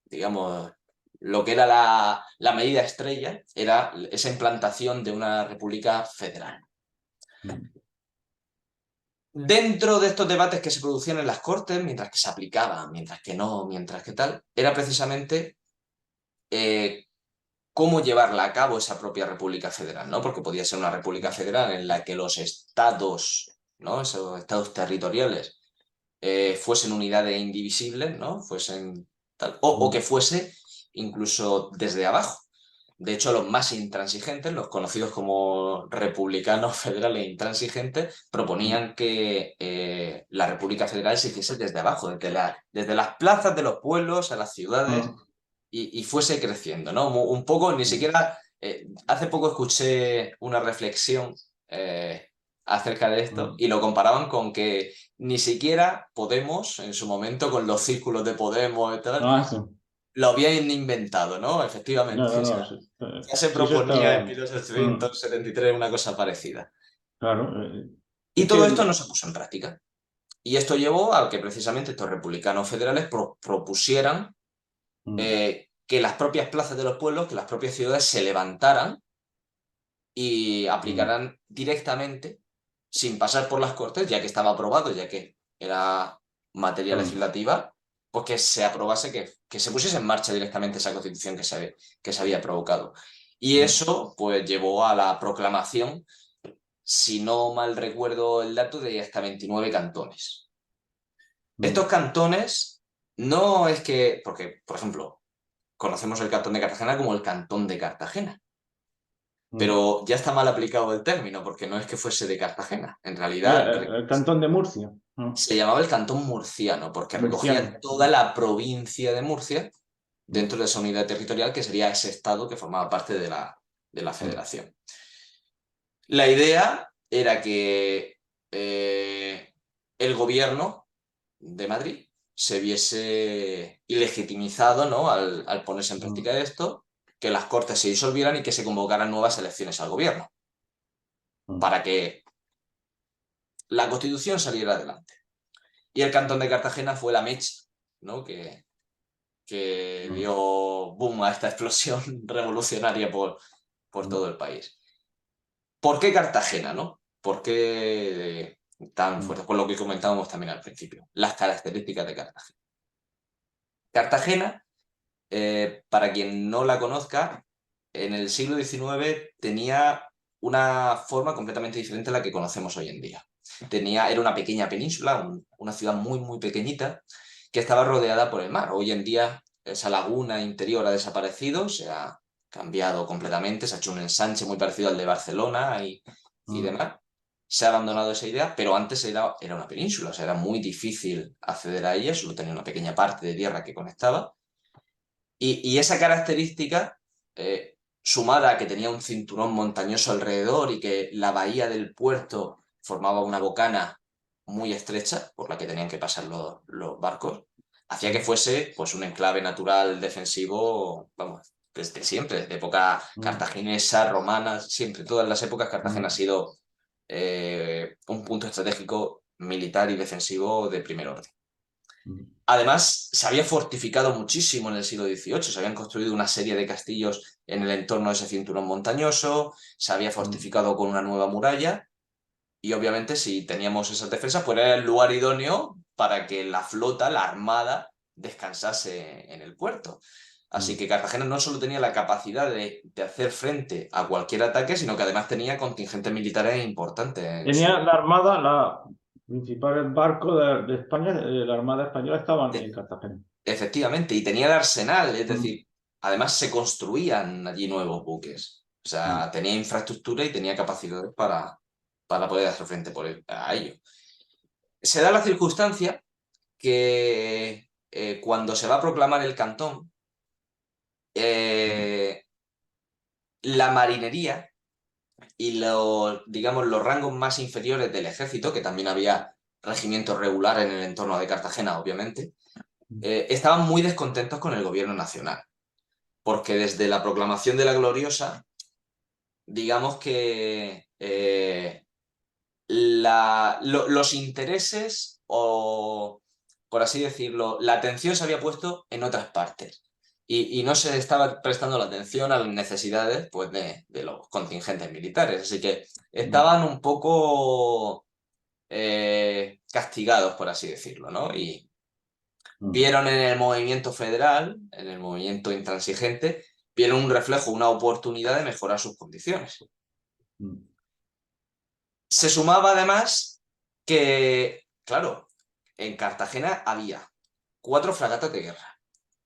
Digamos, lo que era la medida estrella era esa implantación de una república federal. Dentro de estos debates que se producían en las Cortes, mientras que se aplicaban, mientras que no, mientras que tal, era precisamente cómo llevarla a cabo esa propia República Federal, ¿no? Porque podía ser una República Federal en la que los estados, ¿no? Esos estados territoriales fuesen unidades indivisibles, ¿no? Fuesen tal, o que fuese incluso desde abajo. De hecho, los más intransigentes, los conocidos como republicanos federales intransigentes, proponían que la República Federal se hiciese desde abajo, desde las plazas de los pueblos a las ciudades, y fuese creciendo, ¿no? Un poco, ni siquiera... hace poco escuché una reflexión acerca de esto y lo comparaban con que ni siquiera Podemos, en su momento, con los círculos de Podemos y tal, Ah, sí. lo habían inventado, ¿no? No, Efectivamente. no, O no. sea, Sí, ya se sí, eso proponía en está. 1873 una cosa parecida. Claro. Y Es todo esto que. no se puso en práctica. Y esto llevó a que precisamente estos republicanos federales propusieran que las propias plazas de los pueblos, que las propias ciudades se levantaran y aplicaran directamente, sin pasar por las Cortes, ya que estaba aprobado, ya que era materia legislativa, pues que se aprobase, que se pusiese en marcha directamente esa constitución que se había provocado. Y eso pues llevó a la proclamación, si no mal recuerdo el dato, de hasta 29 cantones. Estos cantones no es que, porque, por ejemplo, conocemos el cantón de Cartagena como el cantón de Cartagena, pero ya está mal aplicado el término, porque no es que fuese de Cartagena. En realidad El cantón de Murcia. se llamaba el cantón murciano, porque Murciano. recogía toda la provincia de Murcia dentro de esa unidad territorial que sería ese estado que formaba parte de la federación. La idea era que el gobierno de Madrid se viese ilegitimizado, ¿no? Al ponerse en práctica esto, que las Cortes se disolvieran y que se convocaran nuevas elecciones al gobierno, para que la Constitución saliera adelante. Y el cantón de Cartagena fue la mecha, ¿no? que dio boom a esta explosión revolucionaria por todo el país. ¿Por qué Cartagena, no? ¿Por qué tan fuerte? Por lo que comentábamos también al principio, las características de Cartagena. Cartagena, para quien no la conozca, en el siglo XIX tenía una forma completamente diferente a la que conocemos hoy en día. Era una pequeña península, una ciudad muy, muy pequeñita, que estaba rodeada por el mar. Hoy en día esa laguna interior ha desaparecido, se ha cambiado completamente, se ha hecho un ensanche muy parecido al de Barcelona y demás. Se ha abandonado esa idea, pero antes era una península, o sea, era muy difícil acceder a ella, solo tenía una pequeña parte de tierra que conectaba. Y esa característica, sumada a que tenía un cinturón montañoso alrededor y que la bahía del puerto formaba una bocana muy estrecha por la que tenían que pasar los barcos, hacía que fuese pues, un enclave natural defensivo, vamos, desde siempre, desde época cartaginesa, romana, siempre, todas las épocas Cartagena ha sido un punto estratégico militar y defensivo de primer orden. Además, se había fortificado muchísimo en el siglo XVIII, se habían construido una serie de castillos en el entorno de ese cinturón montañoso, se había fortificado con una nueva muralla y obviamente si teníamos esas defensas, pues era el lugar idóneo para que la flota, la armada, descansase en el puerto. Así que Cartagena no solo tenía la capacidad de hacer frente a cualquier ataque, sino que además tenía contingentes militares importantes en Tenía su... la armada, la principal barco de España, la Armada Española estaban en Cartagena. Efectivamente, y tenía el arsenal, es decir, además se construían allí nuevos buques. O sea, tenía infraestructura y tenía capacidades para poder hacer frente a ello. Se da la circunstancia que cuando se va a proclamar el cantón, la marinería y digamos, los rangos más inferiores del ejército, que también había regimientos regulares en el entorno de Cartagena, obviamente, estaban muy descontentos con el gobierno nacional, porque desde la proclamación de la Gloriosa, digamos que los intereses o, por así decirlo, la atención se había puesto en otras partes y no se estaba prestando la atención a las necesidades pues, de los contingentes militares. Así que estaban un poco castigados, por así decirlo, ¿no? Y vieron en el movimiento federal, en el movimiento intransigente, vieron un reflejo, una oportunidad de mejorar sus condiciones. Se sumaba además que, claro, en Cartagena había 4 fragatas de guerra,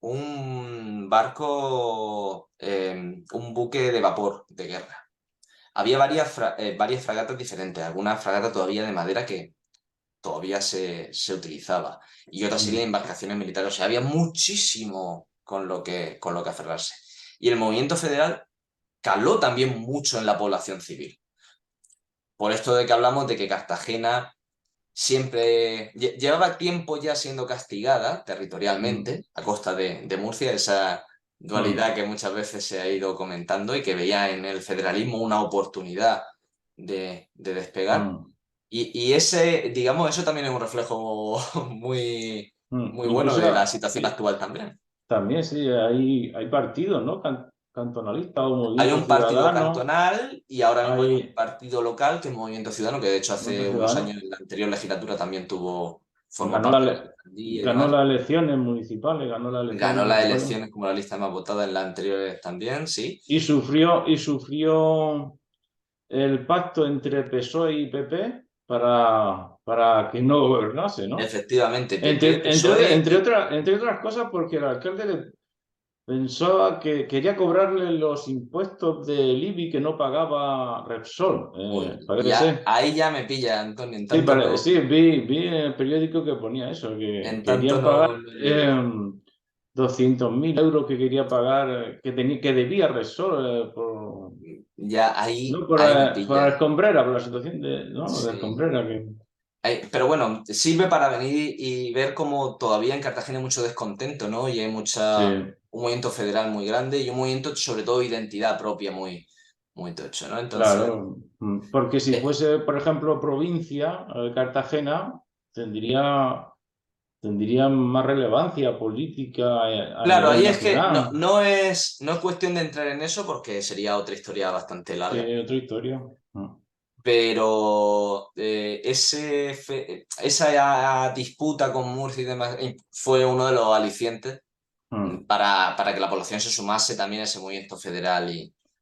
un barco, un buque de vapor de guerra. Había varias fragatas diferentes, algunas fragatas todavía de madera que todavía se utilizaba y otras serie de embarcaciones militares. O sea, había muchísimo con lo que aferrarse. Y el movimiento federal caló también mucho en la población civil. Por esto de que hablamos de que Cartagena siempre llevaba tiempo ya siendo castigada territorialmente a costa de Murcia, esa dualidad que muchas veces se ha ido comentando y que veía en el federalismo una oportunidad de despegar. Y ese, digamos, eso también es un reflejo muy bueno de la Incluso situación actual también. también sí, hay partidos, ¿no? Cantonalistas o Hay movimientos un partido ciudadanos, cantonal y ahora mismo hay un hay partido local que es Movimiento Ciudadano, que de hecho hace movimientos unos ciudadanos. años en la anterior legislatura también formó Ganó, parte de la alcaldía y ganó demás. las elecciones municipales, ganó las elecciones Ganó las municipales elecciones como la lista más votada en las anteriores también, sí. y sufrió el pacto entre PSOE y PP para que no gobernase, ¿no? Efectivamente, PP, Entre, entre, PSOE entre otras cosas porque el alcalde pensaba que quería cobrarle los impuestos del IBI que no pagaba Repsol, uy, parece ser. ahí ya me pilla, Antonio, Sí, sí, vi en el periódico que ponía eso, que en tanto querían pagar no lo he leído. 200.000 euros que quería pagar, que debía Repsol, Ya no ahí me por la pilla. escombrera, por la situación de, ¿no? de Sí. escombrera. Que, Pero bueno, sirve para venir y ver cómo todavía en Cartagena hay mucho descontento, ¿no? Y hay sí, un movimiento federal muy grande y un movimiento, sobre todo, de identidad propia muy tocho, ¿no? Entonces, claro. Porque si eh, fuese, por ejemplo, provincia, Cartagena, tendría, tendría más relevancia política a claro, nivel ahí es que nacional. no es cuestión de entrar en eso porque sería otra historia bastante Sí, larga. otra historia. Pero esa disputa con Murcia y demás fue uno de los alicientes Mm. para que la población se sumase también a ese movimiento federal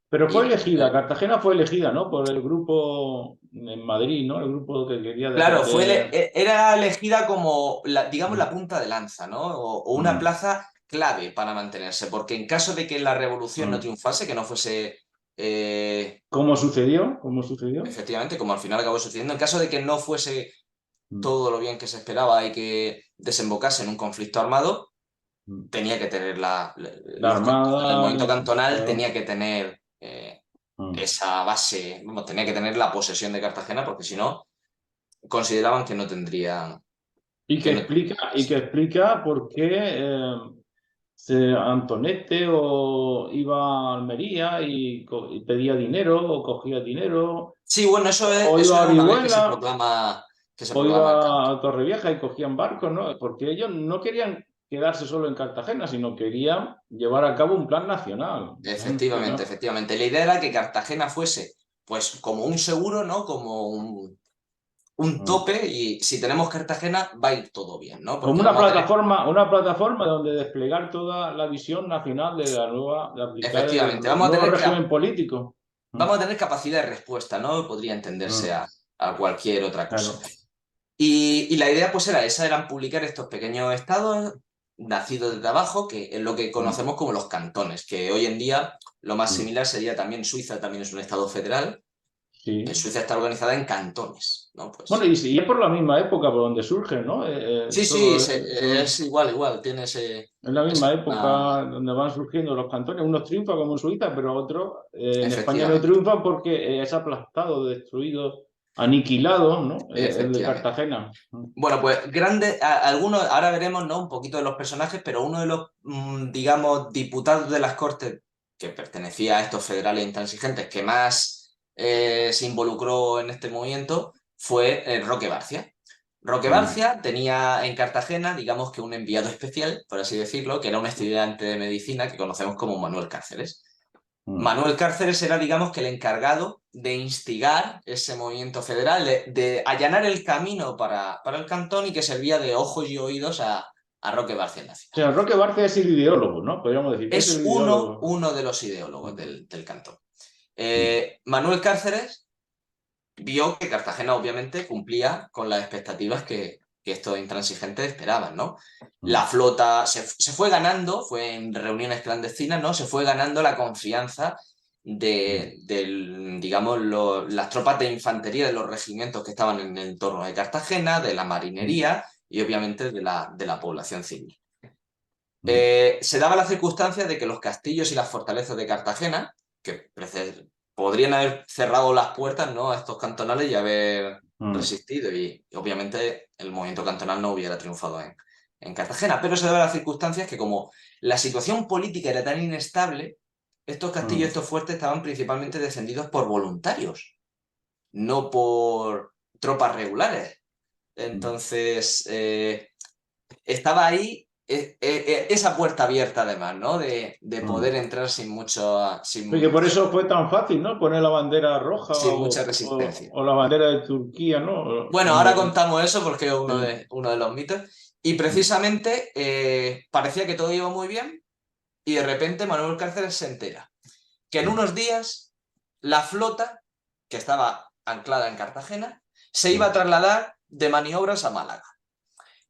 Pero y fue el elegida, poder. Cartagena fue elegida, ¿no? Por el grupo en Madrid, ¿no? El grupo que quería Claro, defender. era elegida como, digamos, la Mm, punta de lanza, ¿no? O una mm, plaza clave para mantenerse, porque en caso de que la revolución no mm. triunfase, que no fuese ¿Cómo sucedió? ¿Cómo sucedió? efectivamente, como al final acabó sucediendo, en caso de que no fuese Mm, todo lo bien que se esperaba y que desembocase en un conflicto armado, mm. tenía que tener La el Armada, movimiento cantonal claro. tenía que tener Mm. esa base, vamos, tenía que tener la posesión de Cartagena, porque si no, consideraban que no tendría, Y que que no explica, y que explica por qué Antonete o iba a Almería y pedía dinero o cogía dinero, Sí, bueno, o eso iba a es una vez Orihuela que se o proclama el iba canto. a Torrevieja y cogían barcos, ¿no? Porque ellos no querían quedarse solo en Cartagena, sino querían llevar a cabo un plan nacional. Un plan Efectivamente, nacional. efectivamente. La idea era que Cartagena fuese, pues, como un seguro, ¿no? Como un Mm. tope y si tenemos Cartagena va a ir todo bien, ¿no? Como Porque vamos a tener, una plataforma donde desplegar toda la visión nacional de la nueva, de aplicar el efectivamente, vamos a nuevo tener régimen político. Mm, vamos a tener capacidad de respuesta, ¿no? Podría entenderse mm, a cualquier otra cosa. claro. Y la idea, pues, era esa, eran publicar estos pequeños estados nacidos de abajo, que es lo que Mm, conocemos como los cantones, que hoy en día lo más mm. similar sería también Suiza, también es un estado federal. Sí. Suiza está organizada en cantones, ¿no? Bueno, Pues y es por la misma época por donde surge, ¿no? sí, sí, Todo, es igual, tiene es la esa misma misma... época donde van surgiendo los cantones. Unos triunfan como en Suiza, pero otros en España no Efectivamente, triunfan porque es aplastado, destruido, aniquilado, ¿no? El de efectivamente. Cartagena. Bueno, pues algunos, ahora veremos, ¿no? Un poquito de los personajes, pero uno de los, digamos, diputados de las Cortes que pertenecía a estos federales intransigentes que más se involucró en este movimiento fue Roque Barcia. Roque Mm, Barcia tenía en Cartagena, digamos que un enviado especial, por así decirlo, que era un estudiante de medicina que conocemos como Manuel Cárceres. mm. Manuel Cárceres era, digamos, que el encargado de instigar ese movimiento federal, de allanar el camino para el cantón y que servía de ojos y oídos a Roque Barcia en la O ciudad. sea, Roque Barce es el ideólogo, ¿no? Podríamos decir, es Es el uno, ideólogo. uno de los ideólogos Mm, del cantón. mm, Manuel Cárceres vio que Cartagena obviamente cumplía con las expectativas que estos intransigentes esperaban, ¿no? La mm, flota se fue ganando, fue en reuniones clandestinas, ¿no? Se fue ganando la confianza mm, digamos, las tropas de infantería de los regimientos que estaban en el entorno de Cartagena, de la mm, marinería y obviamente de la población civil. mm, Se daba la circunstancia de que los castillos y las fortalezas de Cartagena, que podrían haber cerrado las puertas, ¿no? A estos cantonales y haber mm, resistido, y obviamente el movimiento cantonal no hubiera triunfado en Cartagena, pero se daba las circunstancias que como la situación política era tan inestable, estos castillos, mm. estos fuertes estaban principalmente defendidos por voluntarios, no por tropas regulares. Entonces, estaba ahí esa puerta abierta además, ¿no? De poder entrar sin mucho... Porque por eso fue tan fácil, ¿no? Poner la bandera roja sin mucha resistencia. o la bandera de Turquía, ¿no? Bueno, ahora contamos eso porque es uno de los mitos. Y precisamente parecía que todo iba muy bien y de repente Manuel Cárceles se entera que en unos días la flota, que estaba anclada en Cartagena, se iba a trasladar de maniobras a Málaga.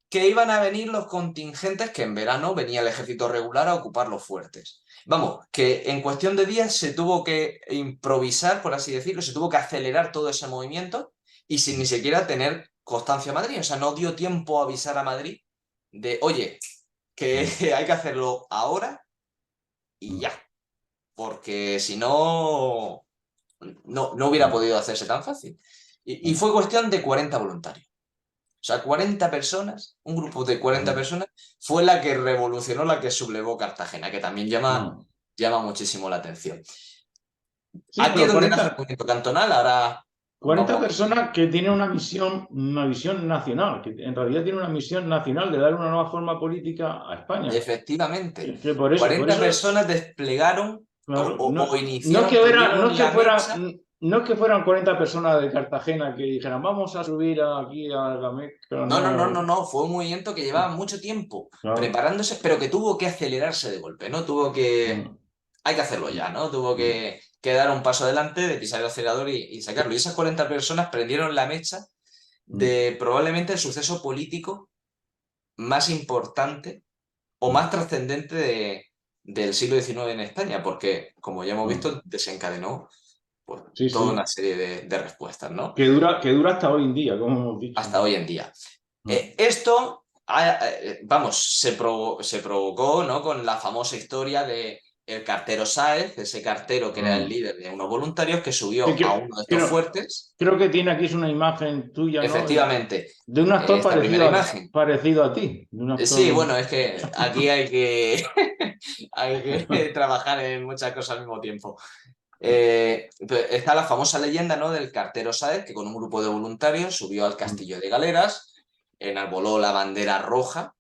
Que iban a venir los contingentes que en verano venía el ejército regular a ocupar los fuertes. Vamos, que en cuestión de días se tuvo que improvisar, por así decirlo, se tuvo que acelerar todo ese movimiento y sin ni siquiera tener constancia a Madrid. O sea, no dio tiempo a avisar a Madrid de, oye, que hay que hacerlo ahora y ya. Porque si no, no hubiera podido hacerse tan fácil. Y fue cuestión de 40 voluntarios. O sea, 40 personas, un grupo de 40 personas, fue la que revolucionó, la que sublevó Cartagena, que también llama muchísimo la atención. Sí, Aquí es pero donde nace el movimiento cantonal, ahora 40 vamos... personas que tienen una visión nacional, que en realidad tienen una misión nacional de dar una nueva forma política a España. Efectivamente, Que por 40 eso, personas desplegaron claro, o no es iniciaron, que pudieron la mecha. no es que fueran 40 personas de Cartagena que dijeran, vamos a subir aquí a la Meca, No, fue un movimiento que llevaba mucho tiempo claro. preparándose, pero que tuvo que acelerarse de golpe, ¿no? Hay que hacerlo ya, ¿no? Tuvo que dar un paso adelante, de pisar el acelerador y sacarlo. Y esas 40 personas prendieron la mecha de probablemente el suceso político más importante o más trascendente del siglo XIX en España, porque, como ya hemos visto, desencadenó pues, Sí, toda una sí. serie de respuestas, ¿no? Que dura hasta hoy en día, como hemos dicho. Hasta hoy en día. Esto, vamos, se provocó, ¿no? Con la famosa historia de el cartero Sáez, ese cartero que era el líder de unos voluntarios que Sí, subió a uno de estos fuertes. creo que tiene aquí es una imagen tuya, ¿no? Efectivamente, De un actor esta primera imagen. parecido a ti. De un Sí, actor... bueno, es que aquí hay que, hay que trabajar en muchas cosas al mismo tiempo. Está la famosa leyenda, ¿no? Del cartero Sáez, que con un grupo de voluntarios subió al castillo de Galeras, enarboló la bandera roja,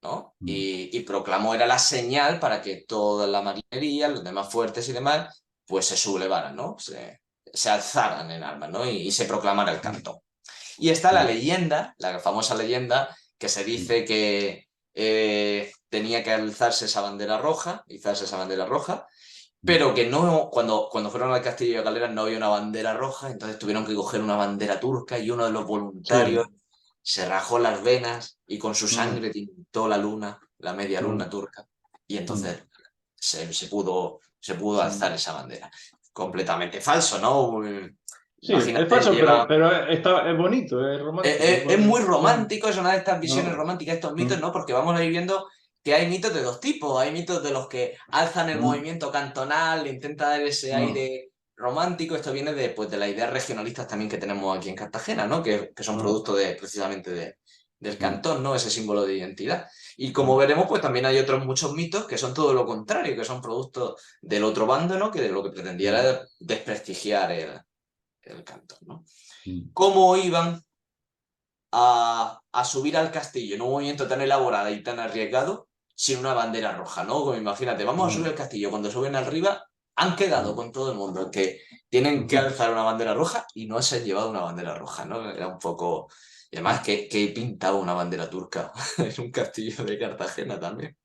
¿no? Y proclamó, era la señal para que toda la marinería, los demás fuertes y demás, pues se sublevaran, ¿no? Se alzaran en armas, ¿no? Y se proclamara el cantón. Y está la leyenda, la famosa leyenda, que se dice que tenía que alzarse esa bandera roja, pero que no, cuando fueron al castillo de Galeras no había una bandera roja, entonces tuvieron que coger una bandera turca y uno de los voluntarios Sí. se rajó las venas y con su sangre pintó la luna, la media luna turca, y entonces se pudo alzar esa bandera. Completamente falso, ¿no? Sí, es Imagínate, falso, lleva... es bonito, es romántico. Es muy romántico, es una de estas visiones No. románticas, estos mitos, ¿no? Porque vamos a ir viendo que hay mitos de dos tipos. Hay mitos de los que alzan el movimiento cantonal, intenta dar ese aire romántico. Esto viene pues, de las ideas regionalistas también que tenemos aquí en Cartagena, ¿no? Que son producto precisamente del cantón, ¿no? Ese símbolo de identidad. Y como veremos, pues también hay otros muchos mitos que son todo lo contrario, que son producto del otro bando, ¿no? Que lo que pretendía era desprestigiar el cantón, ¿no? ¿Cómo iban a subir al castillo en un movimiento tan elaborado y tan arriesgado sin una bandera roja, ¿no? Como imagínate, vamos a subir al castillo, cuando suben arriba han quedado con todo el mundo que tienen que alzar una bandera roja y no se han llevado una bandera roja, ¿no? Era un poco... Y además, que pintaba una bandera turca en un castillo de Cartagena también.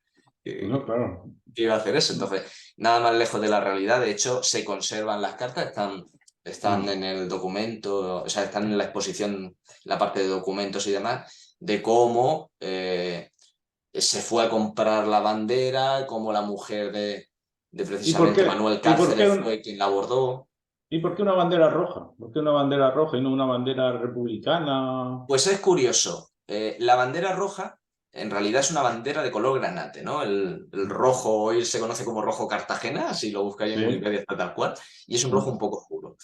No, claro. Que iba a hacer eso. Entonces, nada más lejos de la realidad. De hecho, se conservan las cartas, están en el documento, o sea, están en la exposición, la parte de documentos y demás, de cómo se fue a comprar la bandera, cómo la mujer de ¿Y por precisamente qué, Manuel y por qué, Cárceles fue quien la abordó. y por qué una bandera roja? ¿Por qué una bandera roja y no una bandera republicana? Pues es curioso. La bandera roja en realidad es una bandera de color granate, ¿no? El rojo hoy se conoce como rojo Cartagena, si lo buscáis en Sí. Wikipedia está tal cual, y es un rojo un poco oscuro.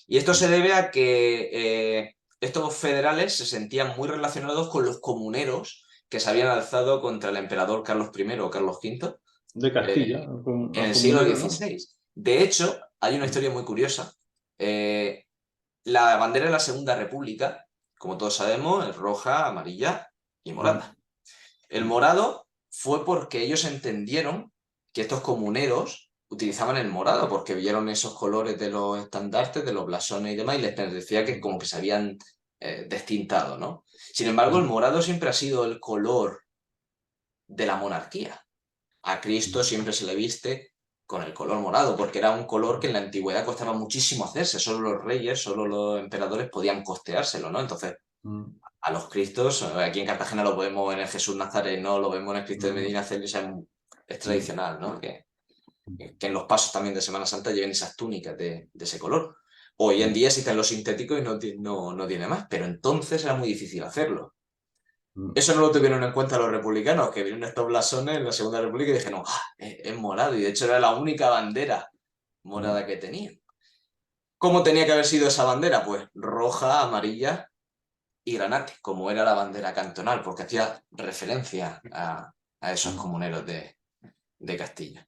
Y esto se debe a que estos federales se sentían muy relacionados con los comuneros que se habían alzado contra el emperador Carlos I o Carlos V De Castilla, en los el siglo comuneros, ¿no? XVI. De hecho, hay una historia muy curiosa. La bandera de la Segunda República como todos sabemos, es roja, amarilla y morada. El morado fue porque ellos entendieron que estos comuneros utilizaban el morado porque vieron esos colores de los estandartes, de los blasones y demás, y les parecía que como que se habían destintado, ¿no? Sin embargo, el morado siempre ha sido el color de la monarquía. A Cristo siempre se le viste con el color morado, porque era un color que en la antigüedad costaba muchísimo hacerse, solo los reyes, solo los emperadores podían costeárselo, ¿no? Entonces, a los Cristos, aquí en Cartagena lo podemos en el Jesús Nazareno, lo vemos en el Cristo de Medina es tradicional, ¿no? Que en los pasos también de Semana Santa lleven esas túnicas de ese color. Hoy en día existen los sintéticos y no tiene más, pero entonces era muy difícil hacerlo. Eso no lo tuvieron en cuenta los republicanos, que vieron estos blasones en la Segunda República y dijeron, es morado, y de hecho era la única bandera morada que tenían. ¿Cómo tenía que haber sido esa bandera? Pues roja, amarilla y granate, como era la bandera cantonal, porque hacía referencia a esos comuneros de Castilla.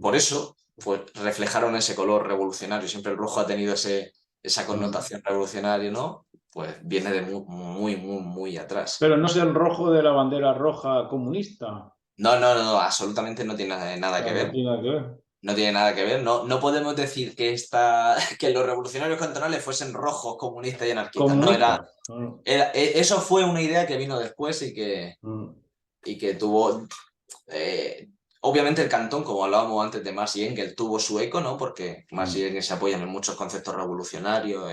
Por eso, pues reflejaron ese color revolucionario. Siempre el rojo ha tenido esa connotación revolucionaria, ¿no? Pues viene de muy atrás. Pero no es el rojo de la bandera roja comunista. No, absolutamente no tiene nada que No ver. tiene nada que ver. No tiene nada que ver. No podemos decir que, que los revolucionarios cantonales fuesen rojos, comunistas y anarquistas. No, Comunista. eso fue una idea que vino después y que tuvo... obviamente el cantón, como hablábamos antes de Marx y Engels, tuvo su eco, ¿no? Porque Marx y Engels se apoyan en muchos conceptos revolucionarios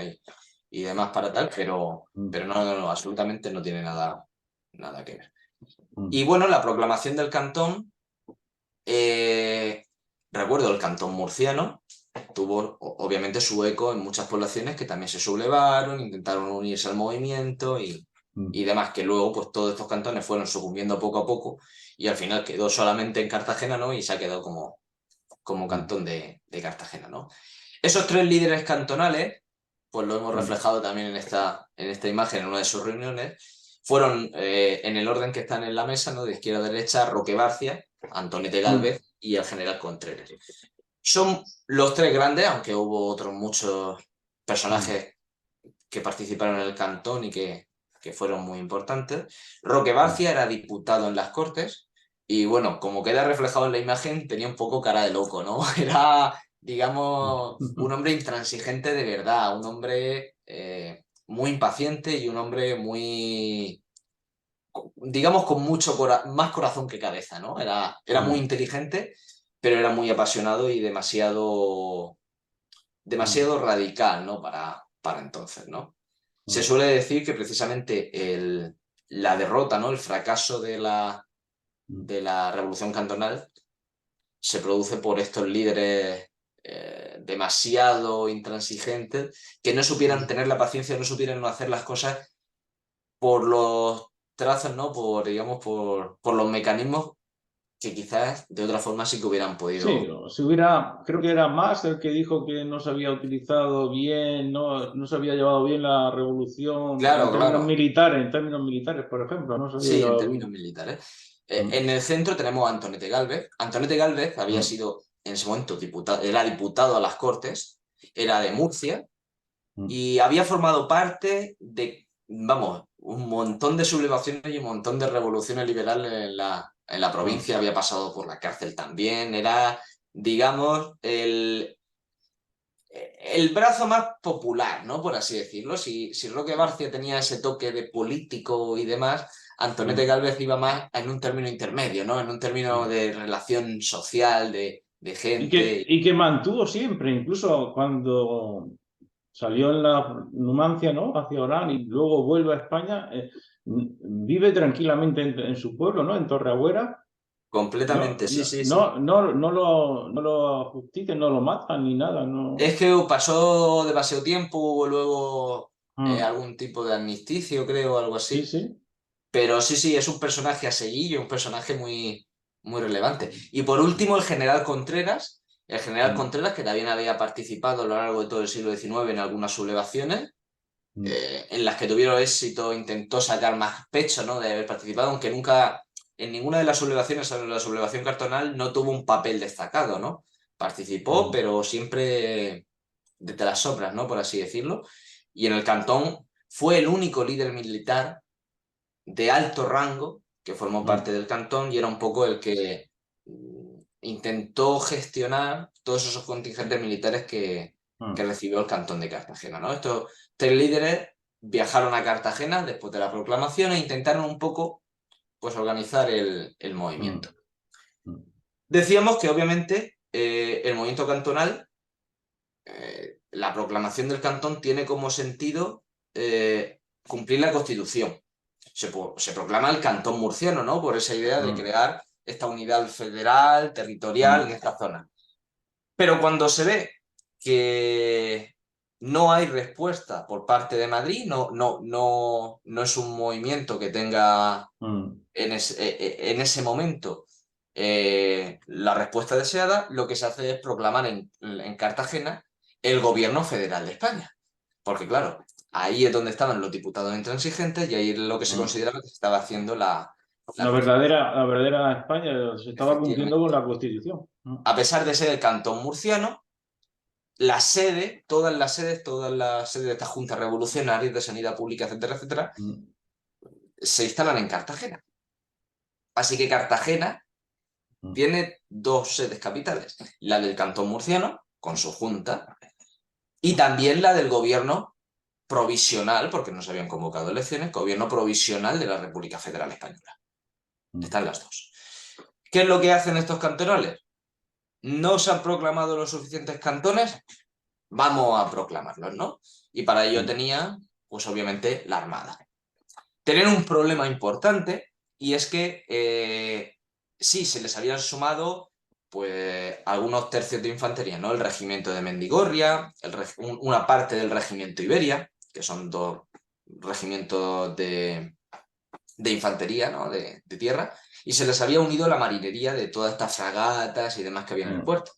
y demás para tal, pero no, absolutamente no tiene nada que ver. Y bueno, la proclamación del cantón, recuerdo el cantón murciano, tuvo obviamente su eco en muchas poblaciones que también se sublevaron, intentaron unirse al movimiento y demás, que luego pues todos estos cantones fueron sucumbiendo poco a poco y al final quedó solamente en Cartagena, ¿no? Y se ha quedado como cantón de Cartagena, ¿no? Esos tres líderes cantonales, pues lo hemos reflejado también en esta imagen en una de sus reuniones, fueron en el orden que están en la mesa, ¿no? De izquierda a derecha, Roque Barcia, Antonete Gálvez y el general Contreras. Son los tres grandes, aunque hubo otros muchos personajes que participaron en el cantón y que fueron muy importantes. Roque Barcia era diputado en las Cortes y bueno, como queda reflejado en la imagen, tenía un poco cara de loco, ¿no? Era, digamos, un hombre intransigente de verdad, un hombre muy impaciente y un hombre muy, digamos, con mucho más corazón que cabeza, ¿no? Era muy inteligente, pero era muy apasionado y demasiado radical, ¿no? Para entonces, ¿no? Se suele decir que precisamente la derrota, ¿no? El fracaso de la Revolución Cantonal se produce por estos líderes demasiado intransigentes que no supieran tener la paciencia, no supieran hacer las cosas por los trazos, ¿no? Digamos, por los mecanismos que quizás de otra forma sí que hubieran podido. Sí, creo que era más el que dijo que no se había utilizado bien, no se había llevado bien la revolución Claro, en términos militares, por ejemplo, no se había Sí, en llevado términos bien. militares. En el centro tenemos a Antonete Gálvez. Antonete Gálvez había sido en ese momento diputado, era diputado a las Cortes, era de Murcia y había formado parte de, vamos, un montón de sublevaciones y un montón de revoluciones liberales en la provincia. Había pasado por la cárcel también. Era, digamos, el brazo más popular, ¿no? Por así decirlo. Si Roque Barcia tenía ese toque de político y demás, Antonete Gálvez iba más en un término intermedio, ¿no? En un término de relación social, de gente. Y que mantuvo siempre, incluso cuando salió en la Numancia, ¿no? Hacia Orán y luego vuelve a España, vive tranquilamente en su pueblo, ¿no? En Torreagüera. Completamente, sí. No lo ajustician, no lo matan ni nada, no. Es que pasó demasiado tiempo, hubo luego algún tipo de amnisticio, creo, algo Sí, así. sí. Pero sí, es un personaje a seguir y un personaje muy relevante. Y por último, el general Contreras. El general Contreras, que también había participado a lo largo de todo el siglo XIX en algunas sublevaciones, en las que tuvieron éxito, intentó sacar más pecho, ¿no? De haber participado, aunque nunca, en ninguna de las sublevaciones, salvo la sublevación cartonal, no tuvo un papel destacado, ¿no? Participó, pero siempre desde las sombras, ¿no? Por así decirlo. Y en el cantón fue el único líder militar de alto rango que formó parte del cantón y era un poco el que intentó gestionar todos esos contingentes militares que recibió el cantón de Cartagena, ¿no? Estos 3 líderes viajaron a Cartagena después de la proclamación e intentaron un poco pues, organizar el movimiento. Decíamos que obviamente el movimiento cantonal, la proclamación del cantón tiene como sentido cumplir la Constitución. Se proclama el cantón murciano, ¿no? Por esa idea de crear esta unidad federal, territorial en esta zona. Pero cuando se ve que no hay respuesta por parte de Madrid, no es un movimiento que tenga en ese momento la respuesta deseada, lo que se hace es proclamar en Cartagena el gobierno federal de España. Porque claro, ahí es donde estaban los diputados intransigentes y ahí es lo que se consideraba que se estaba haciendo la verdadera España se estaba cumpliendo con la Constitución. A pesar de ser el cantón murciano, todas las sedes de esta Junta Revolucionaria de Sanidad Pública, etcétera, etcétera, se instalan en Cartagena. Así que Cartagena tiene 2 sedes capitales, la del cantón murciano, con su junta, y también la del gobierno provisional, porque no se habían convocado elecciones, gobierno provisional de la República Federal Española. Están las 2. ¿Qué es lo que hacen estos cantonales? ¿No se han proclamado los suficientes cantones? Vamos a proclamarlos, ¿no? Y para ello tenía, pues obviamente, la Armada. Tenían un problema importante y es que sí, se les habían sumado pues algunos tercios de infantería, ¿no? El regimiento de Mendigorria, una parte del regimiento Iberia, que son 2 regimientos de infantería, ¿no? De tierra, y se les había unido la marinería de todas estas fragatas y demás que había en el puerto.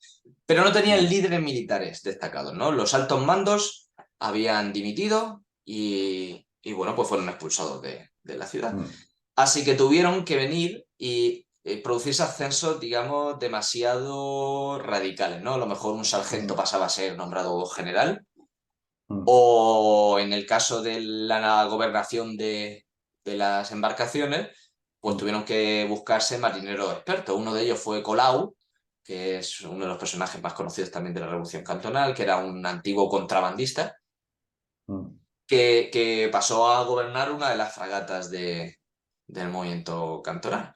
Pero no tenían líderes militares destacados, ¿no? Los altos mandos habían dimitido y bueno, pues fueron expulsados de la ciudad. Así que tuvieron que venir y producirse ascensos, digamos, demasiado radicales, ¿no? A lo mejor un sargento pasaba a ser nombrado general, o en el caso de la gobernación de las embarcaciones, pues tuvieron que buscarse marineros expertos. Uno de ellos fue Colau, que es uno de los personajes más conocidos también de la Revolución Cantonal, que era un antiguo contrabandista, que pasó a gobernar una de las fragatas del movimiento cantonal.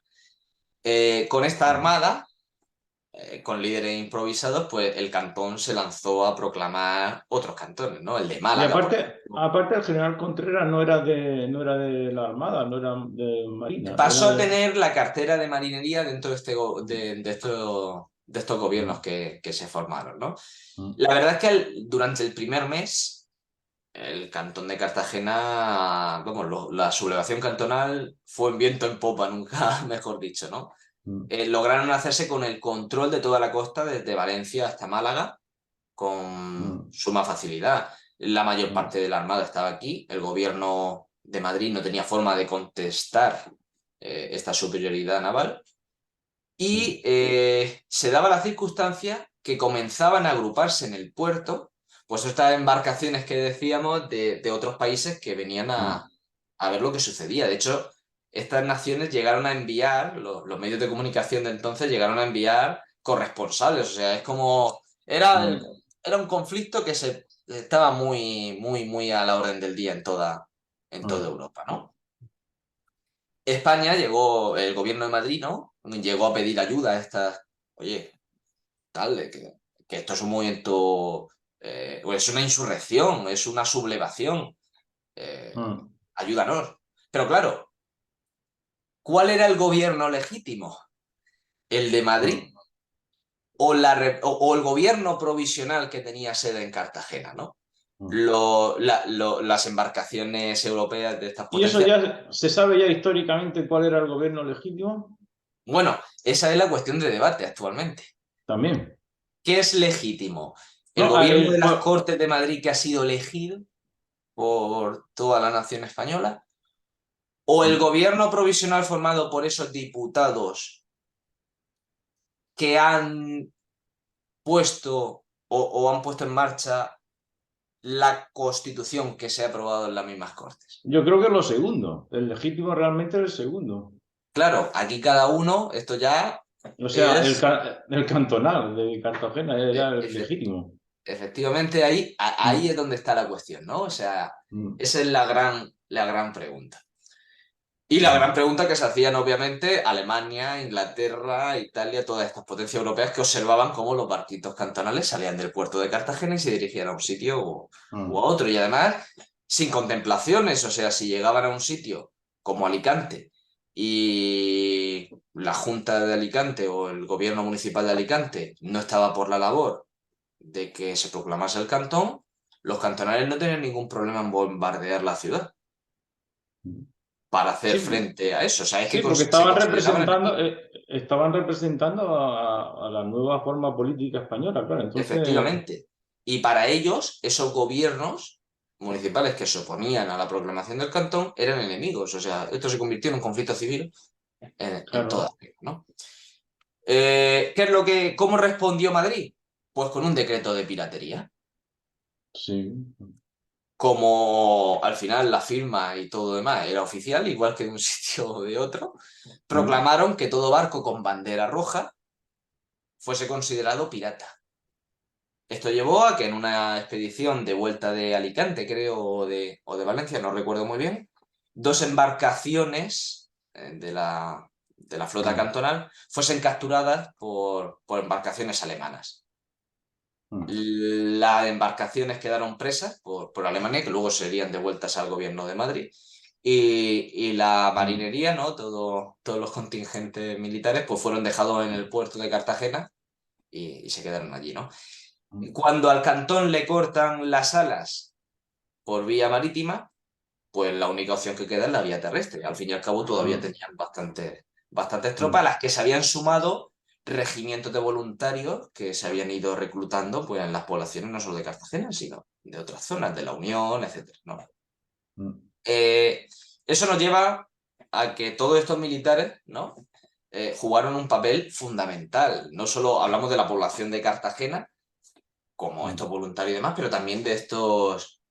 Con esta armada, con líderes improvisados, pues el cantón se lanzó a proclamar otros cantones, ¿no? El de Y Málaga. aparte el general Contreras no era de la Armada, no era de Marina. Pasó a tener la cartera de marinería dentro de estos gobiernos que se formaron, ¿no? La verdad es que durante el primer mes, el cantón de Cartagena, vamos, la sublevación cantonal fue en viento en popa, nunca mejor dicho, ¿no? Lograron hacerse con el control de toda la costa, desde Valencia hasta Málaga, con suma facilidad. La mayor parte de la Armada estaba aquí, el gobierno de Madrid no tenía forma de contestar esta superioridad naval y se daba la circunstancia que comenzaban a agruparse en el puerto, pues estas embarcaciones que decíamos de otros países que venían a ver lo que sucedía. De hecho, estas naciones llegaron a enviar, los medios de comunicación de entonces llegaron a enviar corresponsales, o sea, es como... Era un conflicto que estaba muy, muy, muy a la orden del día en toda Europa, ¿no? España llegó, el gobierno de Madrid, ¿no? Llegó a pedir ayuda a estas, oye, tal, que esto es un movimiento, o es una insurrección, es una sublevación, ayúdanos. Pero claro, ¿cuál era el gobierno legítimo? ¿El de Madrid? O el gobierno provisional que tenía sede en Cartagena, ¿no? Las embarcaciones europeas de estas ¿Y eso potencias. ya se sabe ya históricamente cuál era el gobierno legítimo? Bueno, esa es la cuestión de debate actualmente. También. ¿Qué es legítimo? ¿El No, gobierno de las Cortes de Madrid que ha sido elegido por toda la nación española? ¿O el gobierno provisional formado por esos diputados que han puesto o han puesto en marcha la Constitución que se ha aprobado en las mismas Cortes. Yo creo que es lo segundo. El legítimo realmente es el segundo. Claro, aquí cada uno, esto ya O sea, es... el cantonal de Cartagena era el efe- legítimo. efectivamente, ahí es Mm, donde está la cuestión, ¿no? O sea, mm, esa es la gran pregunta. Y la gran mm, pregunta que se hacían, obviamente, Alemania, Inglaterra, Italia, todas estas potencias europeas que observaban cómo los barquitos cantonales salían del puerto de Cartagena y se dirigían a un sitio u a mm, otro. Y además, sin contemplaciones, o sea, si llegaban a un sitio como Alicante y la Junta de Alicante o el gobierno municipal de Alicante no estaba por la labor de que se proclamase el cantón, los cantonales no tenían ningún problema en bombardear la ciudad mm. para hacer Sí, frente a eso. O sea, es que sí, porque se consideraban enemigos. estaban representando a la nueva forma política española, claro. Entonces, Efectivamente. Y para ellos, esos gobiernos municipales que se oponían a la proclamación del cantón eran enemigos. O sea, esto se convirtió en un conflicto civil en toda claro, África, ¿no? ¿Cómo respondió Madrid? Pues con un decreto de piratería. sí. Como al final la firma y todo demás era oficial, igual que de un sitio o de otro, Mm, proclamaron que todo barco con bandera roja fuese considerado pirata. Esto llevó a que en una expedición de vuelta de Alicante, creo, o de Valencia, no recuerdo muy bien, dos embarcaciones de la flota mm, cantonal fuesen capturadas por embarcaciones alemanas. mm, Las embarcaciones quedaron presas por Alemania, que luego serían devueltas al gobierno de Madrid. Y la mm, marinería, ¿no? Todos los contingentes militares, pues fueron dejados en el puerto de Cartagena y se quedaron allí, ¿no? mm, Cuando al cantón le cortan las alas por vía marítima, pues la única opción que queda es la vía terrestre. Al fin y al cabo todavía mm, tenían bastantes tropas, a mm, las que se habían sumado regimientos de voluntarios que se habían ido reclutando pues, en las poblaciones no solo de Cartagena, sino de otras zonas, de la Unión, etcétera, ¿no? mm, Eh, eso nos lleva a que todos estos militares, ¿no? Jugaron un papel fundamental. No solo hablamos de la población de Cartagena, como mm, estos voluntarios y demás, pero también de estos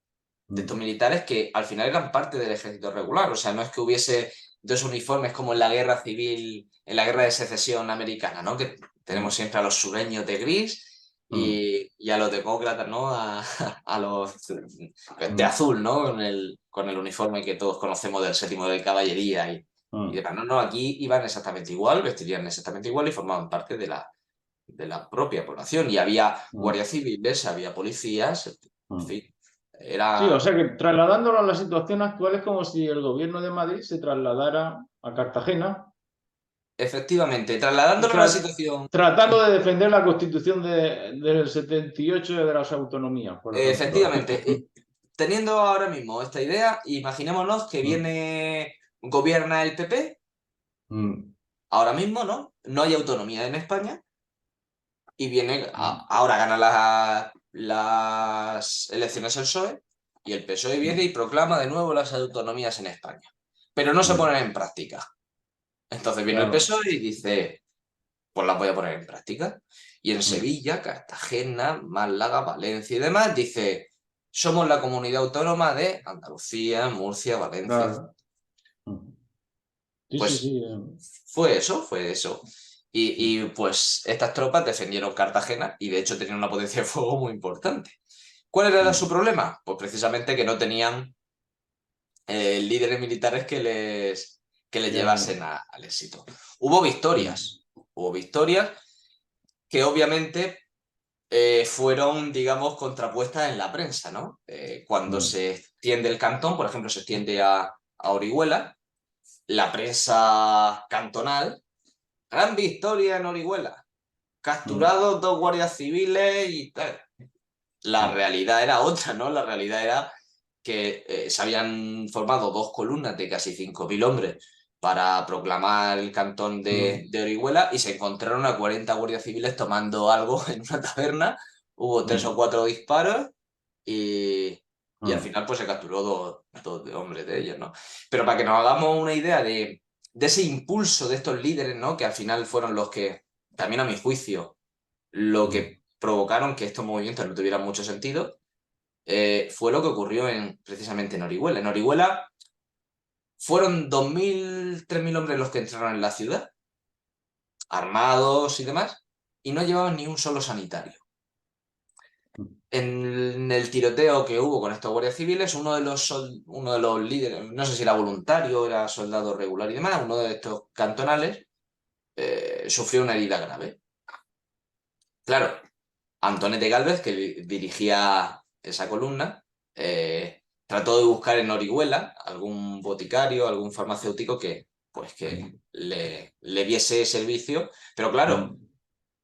mm, militares que al final eran parte del ejército regular. O sea, no es que hubiese dos uniformes como en la guerra civil, en la guerra de secesión americana, ¿no? Que tenemos mm, siempre a los sureños de gris mm, y a los demócratas, ¿no? A los de mm, azul, ¿no? Con el uniforme que todos conocemos del séptimo de caballería y mm, demás. No, no, aquí iban exactamente igual, vestirían exactamente igual y formaban parte de la propia población. Y había mm, guardias civiles, había policías, en mm. fin. Sí, o Era sea que trasladándolo a la situación actual es como si el gobierno de Madrid se trasladara a Cartagena, efectivamente, trasladándolo a una tra- situación, tratando de defender la Constitución del 78 de las autonomías, por ejemplo. efectivamente, teniendo ahora mismo esta idea, imaginémonos que Mm, gobierna el PP, mm, ahora mismo, ¿no? No hay autonomía en España y mm, ahora gana las elecciones el PSOE y el PSOE viene mm, y proclama de nuevo las autonomías en España, pero no se mm. ponen en práctica. Entonces viene el Claro. PSOE y dice, pues las voy a poner en práctica. Y en Mm, Sevilla, Cartagena, Málaga, Valencia y demás, dice, somos la comunidad autónoma de Andalucía, Murcia, Valencia. claro. Mm. Sí, sí, Pues sí. fue eso. Pues estas tropas defendieron Cartagena y de hecho tenían una potencia de fuego muy importante. ¿Cuál era su Mm, problema? Pues precisamente que no tenían líderes militares que les ya. llevasen al éxito. Hubo victorias que obviamente fueron, digamos, contrapuestas en la prensa, ¿no? Cuando Mm, se extiende el cantón, por ejemplo, se extiende a Orihuela, la prensa cantonal, gran victoria en Orihuela, mm, capturados dos guardias civiles y tal. La mm, realidad era otra, ¿no? La realidad era que se habían formado dos columnas de casi 5.000 hombres para proclamar el cantón de, mm, de Orihuela y se encontraron a 40 guardias civiles tomando algo en una taberna. Hubo tres o mm, cuatro disparos y al mm, final pues se capturó dos de hombres de ellos, ¿no? Pero para que nos hagamos una idea de ese impulso de estos líderes, ¿no? Que al final fueron los que, también a mi juicio, lo mm, que provocaron que estos movimientos no tuvieran mucho sentido, fue lo que ocurrió precisamente en Orihuela. En Orihuela fueron 3.000 hombres los que entraron en la ciudad, armados y demás, y no llevaban ni un solo sanitario. En el tiroteo que hubo con estos guardias civiles, uno de los líderes, no sé si era voluntario, era soldado regular y demás, uno de estos cantonales, sufrió una herida grave. Claro, Antonete Gálvez, que dirigía esa columna, trató de buscar en Orihuela algún boticario, algún farmacéutico que le diese servicio, pero claro,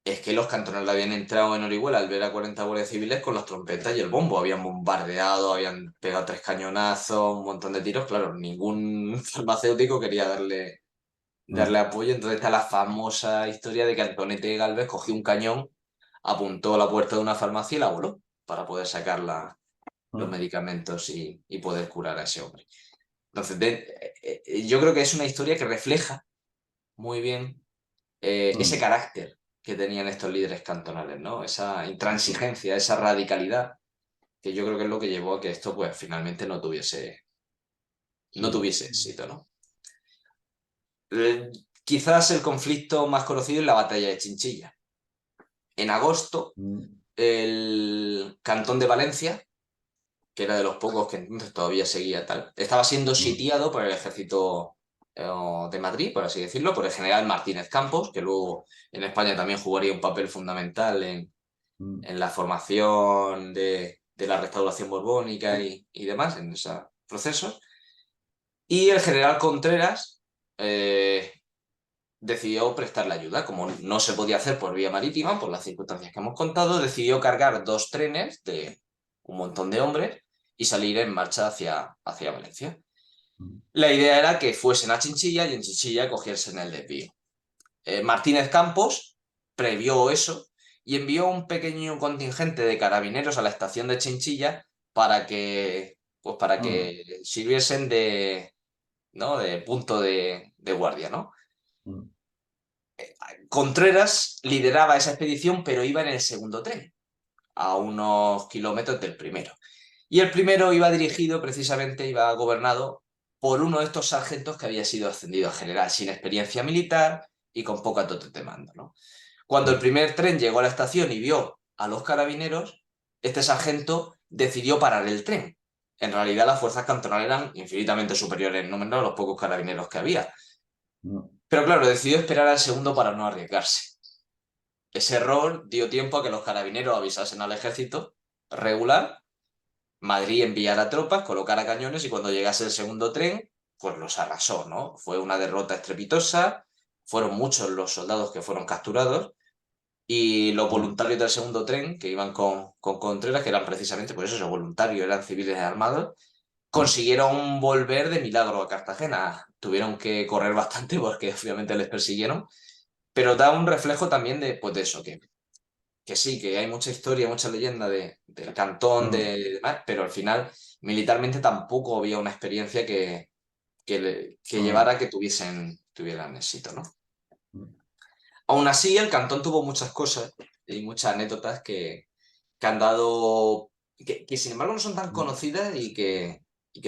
es que los cantonales habían entrado en Orihuela al ver a 40 guardias civiles con las trompetas y el bombo, habían bombardeado, habían pegado 3 cañonazos, un montón de tiros, claro, ningún farmacéutico quería darle apoyo, entonces está la famosa historia de que Antonete Gálvez cogió un cañón, apuntó a la puerta de una farmacia y la voló para poder sacar los medicamentos y poder curar a ese hombre. Entonces, yo creo que es una historia que refleja muy bien ese carácter que tenían estos líderes cantonales, ¿no? Esa intransigencia, esa radicalidad, que yo creo que es lo que llevó a que esto, pues, finalmente no tuviese éxito, ¿no? Quizás el conflicto más conocido es la batalla de Chinchilla. En agosto, el cantón de Valencia, que era de los pocos que entonces todavía seguía tal, estaba siendo sitiado por el ejército de Madrid, por así decirlo, por el general Martínez Campos, que luego en España también jugaría un papel fundamental en la formación de la restauración borbónica y demás, en esos procesos. Y el general Contreras decidió prestarle ayuda. Como no se podía hacer por vía marítima, por las circunstancias que hemos contado, decidió cargar 2 trenes de un montón de hombres y salir en marcha hacia Valencia. La idea era que fuesen a Chinchilla y en Chinchilla cogiesen el desvío. Martínez Campos previó eso y envió un pequeño contingente de carabineros a la estación de Chinchilla para que sirviesen ¿no? de punto de guardia, ¿no? Contreras lideraba esa expedición, pero iba en el segundo tren, a unos kilómetros del primero. Y el primero iba gobernado por uno de estos sargentos que había sido ascendido a general, sin experiencia militar y con poca dotes de mando, ¿no? Cuando el primer tren llegó a la estación y vio a los carabineros, este sargento decidió parar el tren. En realidad las fuerzas cantonales eran infinitamente superiores en número a los pocos carabineros que había. Pero claro, decidió esperar al segundo para no arriesgarse. Ese error dio tiempo a que los carabineros avisasen al ejército regular, Madrid enviara tropas, colocara cañones y cuando llegase el segundo tren, pues los arrasó, ¿no? Fue una derrota estrepitosa, fueron muchos los soldados que fueron capturados y los voluntarios del segundo tren, que iban con Contreras, que eran precisamente, pues esos voluntarios, eran civiles armados, consiguieron volver de milagro a Cartagena. Tuvieron que correr bastante porque obviamente les persiguieron, pero da un reflejo también pues de eso, que sí, que hay mucha historia, mucha leyenda del cantón, de demás, pero al final militarmente tampoco había una experiencia que llevara a que tuvieran éxito, ¿no? Aún así, el cantón tuvo muchas cosas y muchas anécdotas que han dado, que sin embargo no son tan conocidas y que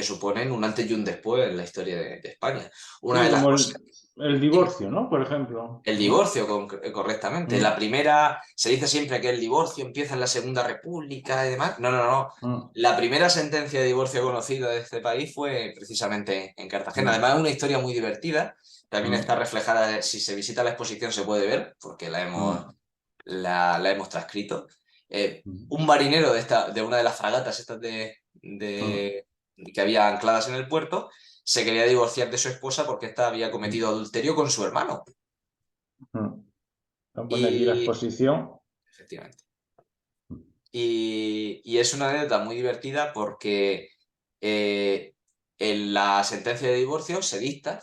suponen un antes y un después en la historia de España. Una Sí, de las como cosas... el divorcio, ¿no? Por ejemplo. El divorcio, correctamente. La primera, se dice siempre que el divorcio empieza en la Segunda República y demás. No, no, no. La primera sentencia de divorcio conocida de este país fue precisamente en Cartagena. Además, es una historia muy divertida. También está reflejada, si se visita la exposición se puede ver, porque la hemos transcrito. Un marinero de una de las fragatas estas que había ancladas en el puerto se quería divorciar de su esposa porque ésta había cometido adulterio con su hermano. Voy a poner aquí la exposición. Efectivamente. Y es una anécdota muy divertida porque en la sentencia de divorcio se dicta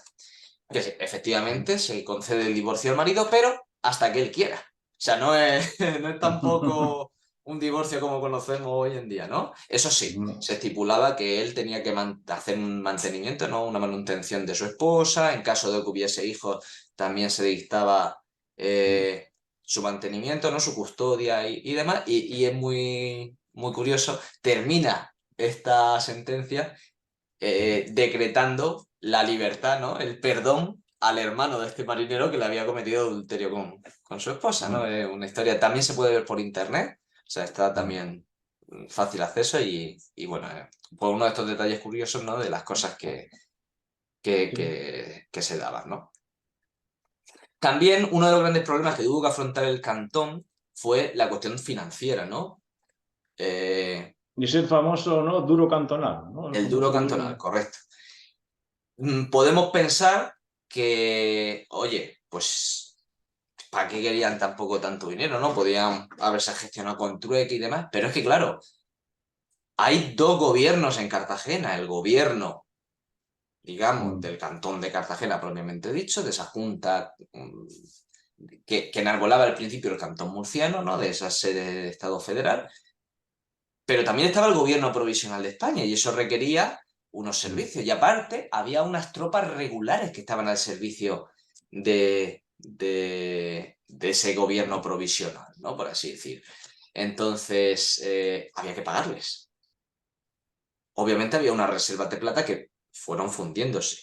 que efectivamente se concede el divorcio al marido, pero hasta que él quiera. O sea, no es tampoco un divorcio como conocemos hoy en día, ¿no? Eso sí, se estipulaba que él tenía que hacer un mantenimiento, ¿no? Una manutención de su esposa, en caso de que hubiese hijos también se dictaba su mantenimiento, ¿no? Su custodia y demás, y es muy muy curioso, termina esta sentencia decretando la libertad, ¿no? El perdón al hermano de este marinero que le había cometido adulterio con su esposa, ¿no? Es una historia, también se puede ver por internet, o sea, está también fácil acceso y bueno, por uno de estos detalles curiosos, ¿no? De las cosas que se daban, ¿no? También uno de los grandes problemas que tuvo que afrontar el cantón fue la cuestión financiera, ¿no? Y ese famoso, ¿no? Duro cantonal, ¿no? El El duro famoso cantonal, duro. correcto. Podemos pensar que, oye, pues, ¿para qué querían tampoco tanto dinero, no? Podían haberse gestionado con trueque y demás, pero es que, claro, hay dos gobiernos en Cartagena, el gobierno, digamos, del cantón de Cartagena propiamente dicho, de esa junta que enarbolaba al principio el cantón murciano, ¿no? De esa sede de Estado federal, pero también estaba el gobierno provisional de España y eso requería unos servicios. Y aparte, había unas tropas regulares que estaban al servicio de ese gobierno provisional, ¿no? Por así decir. Entonces, había que pagarles. Obviamente había unas reservas de plata que fueron fundiéndose.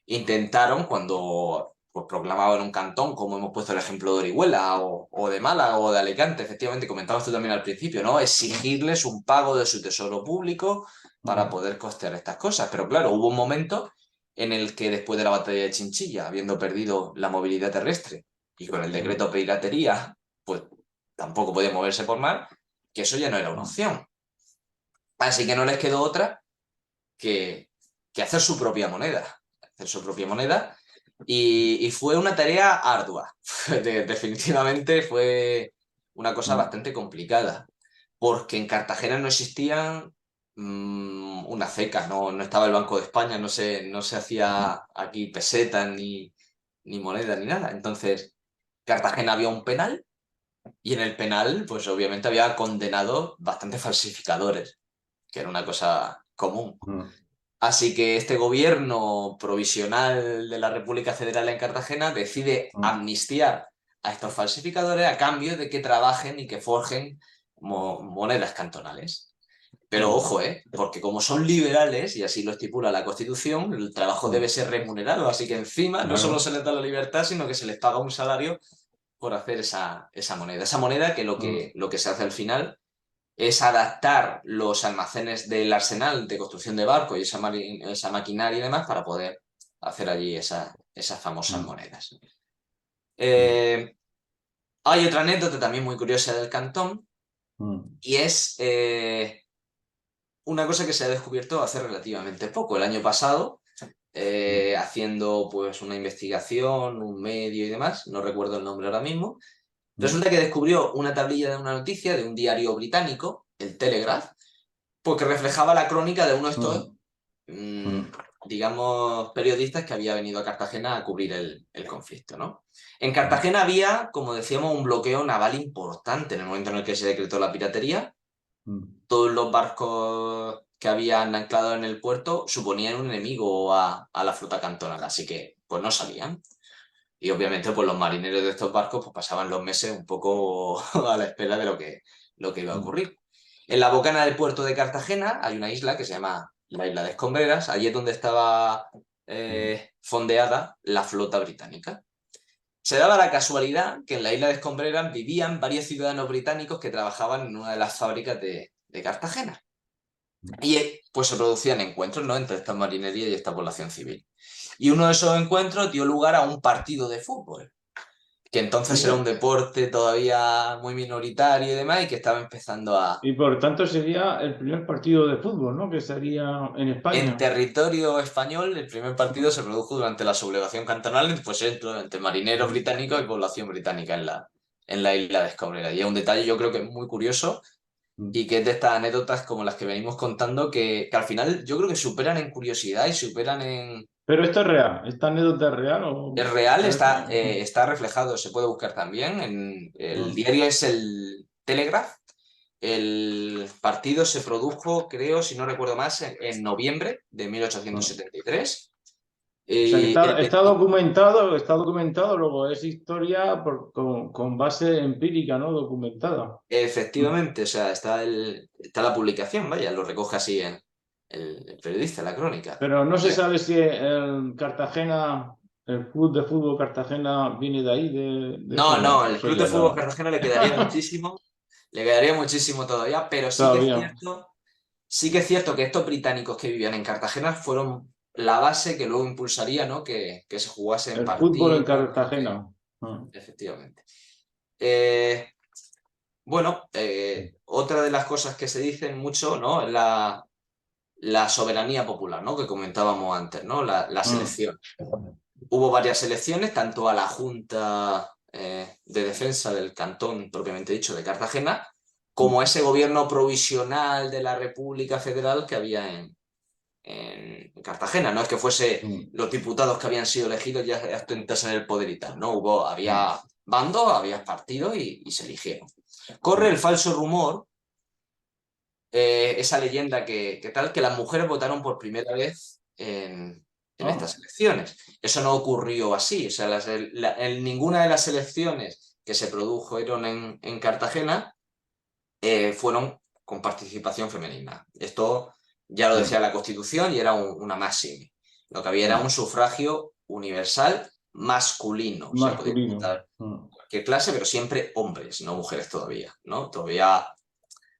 Intentaron, cuando pues, proclamaban un cantón, como hemos puesto el ejemplo de Orihuela o de Málaga o de Alicante, efectivamente, comentabas tú también al principio, ¿no? Exigirles un pago de su tesoro público para poder costear estas cosas. Pero claro, hubo un momento en el que después de la batalla de Chinchilla, habiendo perdido la movilidad terrestre y con el decreto piratería, pues tampoco podía moverse por mar, que eso ya no era una opción. Así que no les quedó otra que, que hacer su propia moneda. Hacer su propia moneda. Y fue una tarea ardua. Definitivamente fue una cosa bastante complicada. Porque en Cartagena no existían una ceca, no estaba el Banco de España, no se hacía aquí peseta ni moneda ni nada. Entonces, Cartagena había un penal y en el penal, pues obviamente había condenado bastantes falsificadores, que era una cosa común. Así que este gobierno provisional de la República Federal en Cartagena decide amnistiar a estos falsificadores a cambio de que trabajen y que forjen monedas cantonales. Pero ojo, porque como son liberales, y así lo estipula la Constitución, el trabajo debe ser remunerado, así que encima no solo Claro. se les da la libertad, sino que se les paga un salario por hacer esa moneda. Esa moneda que lo que se hace al final es adaptar los almacenes del arsenal de construcción de barcos y esa maquinaria y demás para poder hacer allí esas famosas monedas. Eh, Hay otra anécdota también muy curiosa del cantón y es una cosa que se ha descubierto hace relativamente poco. El año pasado, haciendo pues una investigación, un medio y demás, no recuerdo el nombre ahora mismo, resulta que descubrió una tablilla de una noticia de un diario británico, el Telegraph, porque reflejaba la crónica de uno de estos, mm, digamos, periodistas que había venido a Cartagena a cubrir el conflicto, ¿no? En Cartagena había, como decíamos, un bloqueo naval importante en el momento en el que se decretó la piratería. Todos los barcos que habían anclado en el puerto suponían un enemigo a la flota cantonal, así que pues no salían. Y obviamente pues los marineros de estos barcos pues, pasaban los meses un poco a la espera de lo que iba a ocurrir. En la bocana del puerto de Cartagena hay una isla que se llama la isla de Escombreras, allí es donde estaba fondeada la flota británica. Se daba la casualidad que en la isla de Escombreras vivían varios ciudadanos británicos que trabajaban en una de las fábricas de Cartagena. Y pues se producían encuentros, ¿no? Entre esta marinería y esta población civil. Y uno de esos encuentros dio lugar a un partido de fútbol, que entonces era un Mira, deporte todavía muy minoritario y demás, y que estaba empezando y por tanto sería el primer partido de fútbol, ¿no? Que estaría en En España. territorio español, el primer partido se produjo durante la sublevación cantonal, pues entre marineros británicos y población británica en la isla de Escombreras. Y es un detalle yo creo que es muy curioso y que es de estas anécdotas como las que venimos contando que al final yo creo que superan en curiosidad y superan en... Pero esto es real, ¿esta anécdota es real o Es real, está está, hecha? está reflejado, se puede buscar también. El diario es el Telegraph. El partido se produjo, creo, si no recuerdo más, en noviembre de 1873. O sea, que Y está documentado, luego es historia con base empírica, ¿no? Documentada. Mm. efectivamente, o sea, está la publicación, vaya, lo recoge así el periodista, la crónica. Pero no se sabe si el Cartagena, el club de fútbol Cartagena viene de ahí, de eso No, no. no, el Eso Club de ya Fútbol no. Cartagena le quedaría muchísimo todavía, pero Todavía. sí que es cierto que estos británicos que vivían en Cartagena fueron la base que luego impulsaría, ¿no? Que se jugasen El fútbol en partidos, ¿no? Cartagena. Ah. Efectivamente. Eh, bueno, otra de las cosas que se dicen mucho, ¿no? Es la soberanía popular, ¿no? Que comentábamos antes, ¿no? La Ah. selección. Hubo varias elecciones, tanto a la Junta de Defensa del Cantón, propiamente dicho, de Cartagena, como a ese gobierno provisional de la República Federal que había en Cartagena. No es que fuese Mm. los diputados que habían sido elegidos ya ostentasen el poder y tal, ¿no? Mm. Había bandos, había partidos y se eligieron. Corre el Mm. falso rumor, esa leyenda que tal, que las mujeres votaron por primera vez en Ah. estas elecciones. Eso no ocurrió así. O sea, en ninguna de las elecciones que se produjeron en Cartagena fueron con participación femenina. Esto ya lo decía Mm. la Constitución y era una máxima. Lo que había era un Mm. sufragio universal masculino. O sea, podían Masculino. votar Mm. cualquier clase, pero siempre hombres, no mujeres todavía, ¿no? Todavía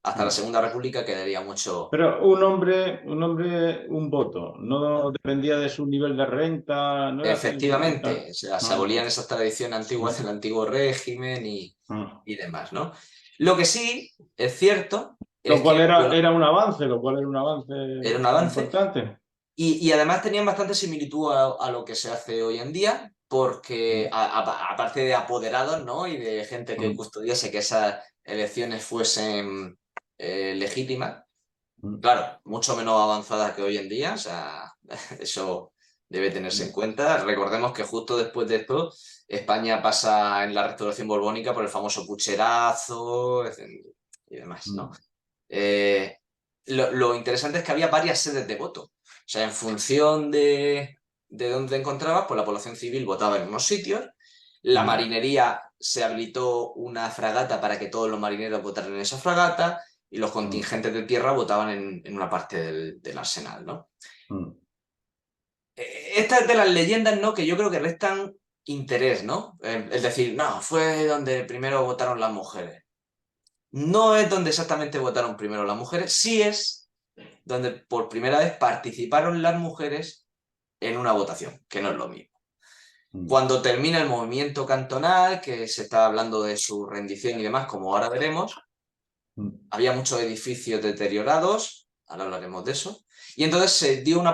hasta la Mm. Segunda República quedaría mucho. Pero un hombre, un voto. No dependía de su nivel de renta, no era censura. Efectivamente, o sea, se Ah. abolían esas tradiciones antiguas del Mm. antiguo régimen Mm. y demás, ¿no? Lo que sí es cierto Lo es cual que, bueno, era un avance, lo cual era un avance era un avance importante. y además tenían bastante similitud a lo que se hace hoy en día, porque Mm. aparte de apoderados, ¿no? Y de gente que Mm. custodiase que esas elecciones fuesen legítimas. Mm. Claro, mucho menos avanzada que hoy en día, o sea, eso debe tenerse en Mm. cuenta. Recordemos que justo después de esto, España pasa en la restauración borbónica por el famoso pucherazo y demás, ¿no? Mm. Eh, lo interesante es que había varias sedes de voto. O sea, en función de dónde te encontrabas, pues la población civil votaba en unos sitios, la Mm. marinería se habilitó una fragata para que todos los marineros votaran en esa fragata y los Mm. contingentes de tierra votaban en una parte del arsenal, ¿no? Mm. Esta es de las leyendas, ¿no? Que yo creo que restan interés, ¿no? Es decir, no, fue donde primero votaron las mujeres. No es donde exactamente votaron primero las mujeres, sí es donde por primera vez participaron las mujeres en una votación, que no es lo mismo. Mm. Cuando termina el movimiento cantonal, que se está hablando de su rendición y demás, como ahora veremos, Mm. había muchos edificios deteriorados, ahora hablaremos de eso, y entonces se dio una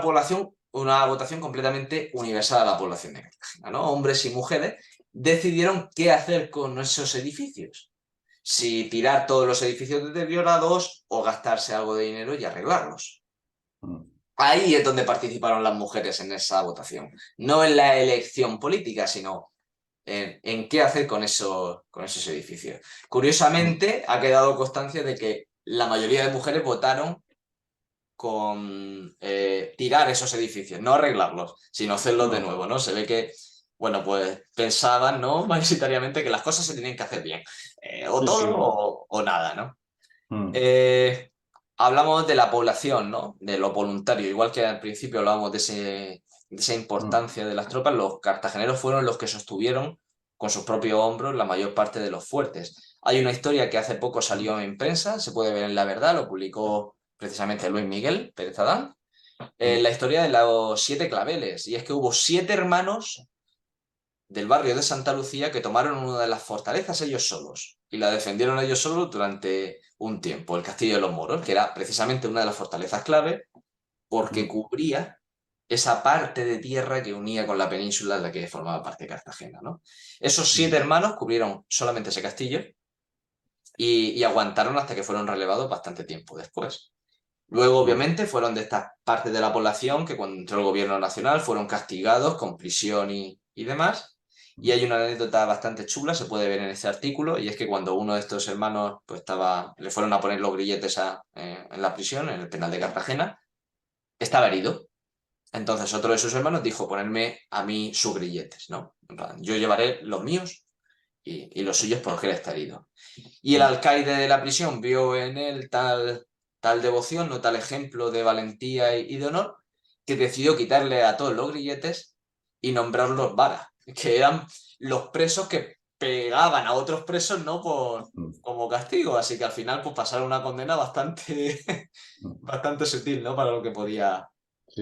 votación completamente universal a la población de Cartagena, ¿no? Hombres y mujeres decidieron qué hacer con esos edificios. Si tirar todos los edificios deteriorados o gastarse algo de dinero y arreglarlos. Mm. Ahí es donde participaron las mujeres en esa votación. No en la elección política, sino en qué hacer con esos edificios. Mm. Curiosamente, ha quedado constancia de que la mayoría de mujeres votaron con tirar esos edificios, no arreglarlos, sino hacerlos de No. nuevo, ¿no? Se ve que, bueno, pues pensaban, ¿no? Mayoritariamente que las cosas se tenían que hacer bien, o Sí, todo sí. o nada, ¿no? Mm. Eh, hablamos de la población, ¿no? De lo voluntario, igual que al principio hablábamos de esa Mm. importancia de las tropas, los cartageneros fueron los que sostuvieron con sus propios hombros la mayor parte de los fuertes. Hay una historia que hace poco salió en prensa, se puede ver en La Verdad, lo publicó precisamente Luis Miguel Pérez Adán, Mm. la historia de los siete claveles, y es que hubo siete hermanos del barrio de Santa Lucía que tomaron una de las fortalezas ellos solos y la defendieron ellos solos durante un tiempo, el Castillo de los Moros, que era precisamente una de las fortalezas clave porque Mm. cubría esa parte de tierra que unía con la península de la que formaba parte Cartagena, ¿no? Esos siete Mm. hermanos cubrieron solamente ese castillo y aguantaron hasta que fueron relevados bastante tiempo después. Luego, Mm. obviamente, fueron de estas partes de la población que cuando entró el gobierno nacional fueron castigados con prisión y demás. Y Mm. hay una anécdota bastante chula, se puede ver en este artículo, y es que cuando uno de estos hermanos pues, le fueron a poner los grilletes en la prisión, en el penal de Cartagena, estaba herido. Entonces otro de sus hermanos dijo ponerme a mí sus grilletes, ¿no? En plan, yo llevaré los míos y los suyos porque él está herido. Y el alcaide de la prisión vio en él tal devoción, no tal ejemplo de valentía y de honor, que decidió quitarle a todos los grilletes y nombrarlos vara, que eran los presos que pegaban a otros presos, ¿no? Como castigo. Así que al final pues pasaron una condena bastante, bastante sutil, ¿no? Para Sí.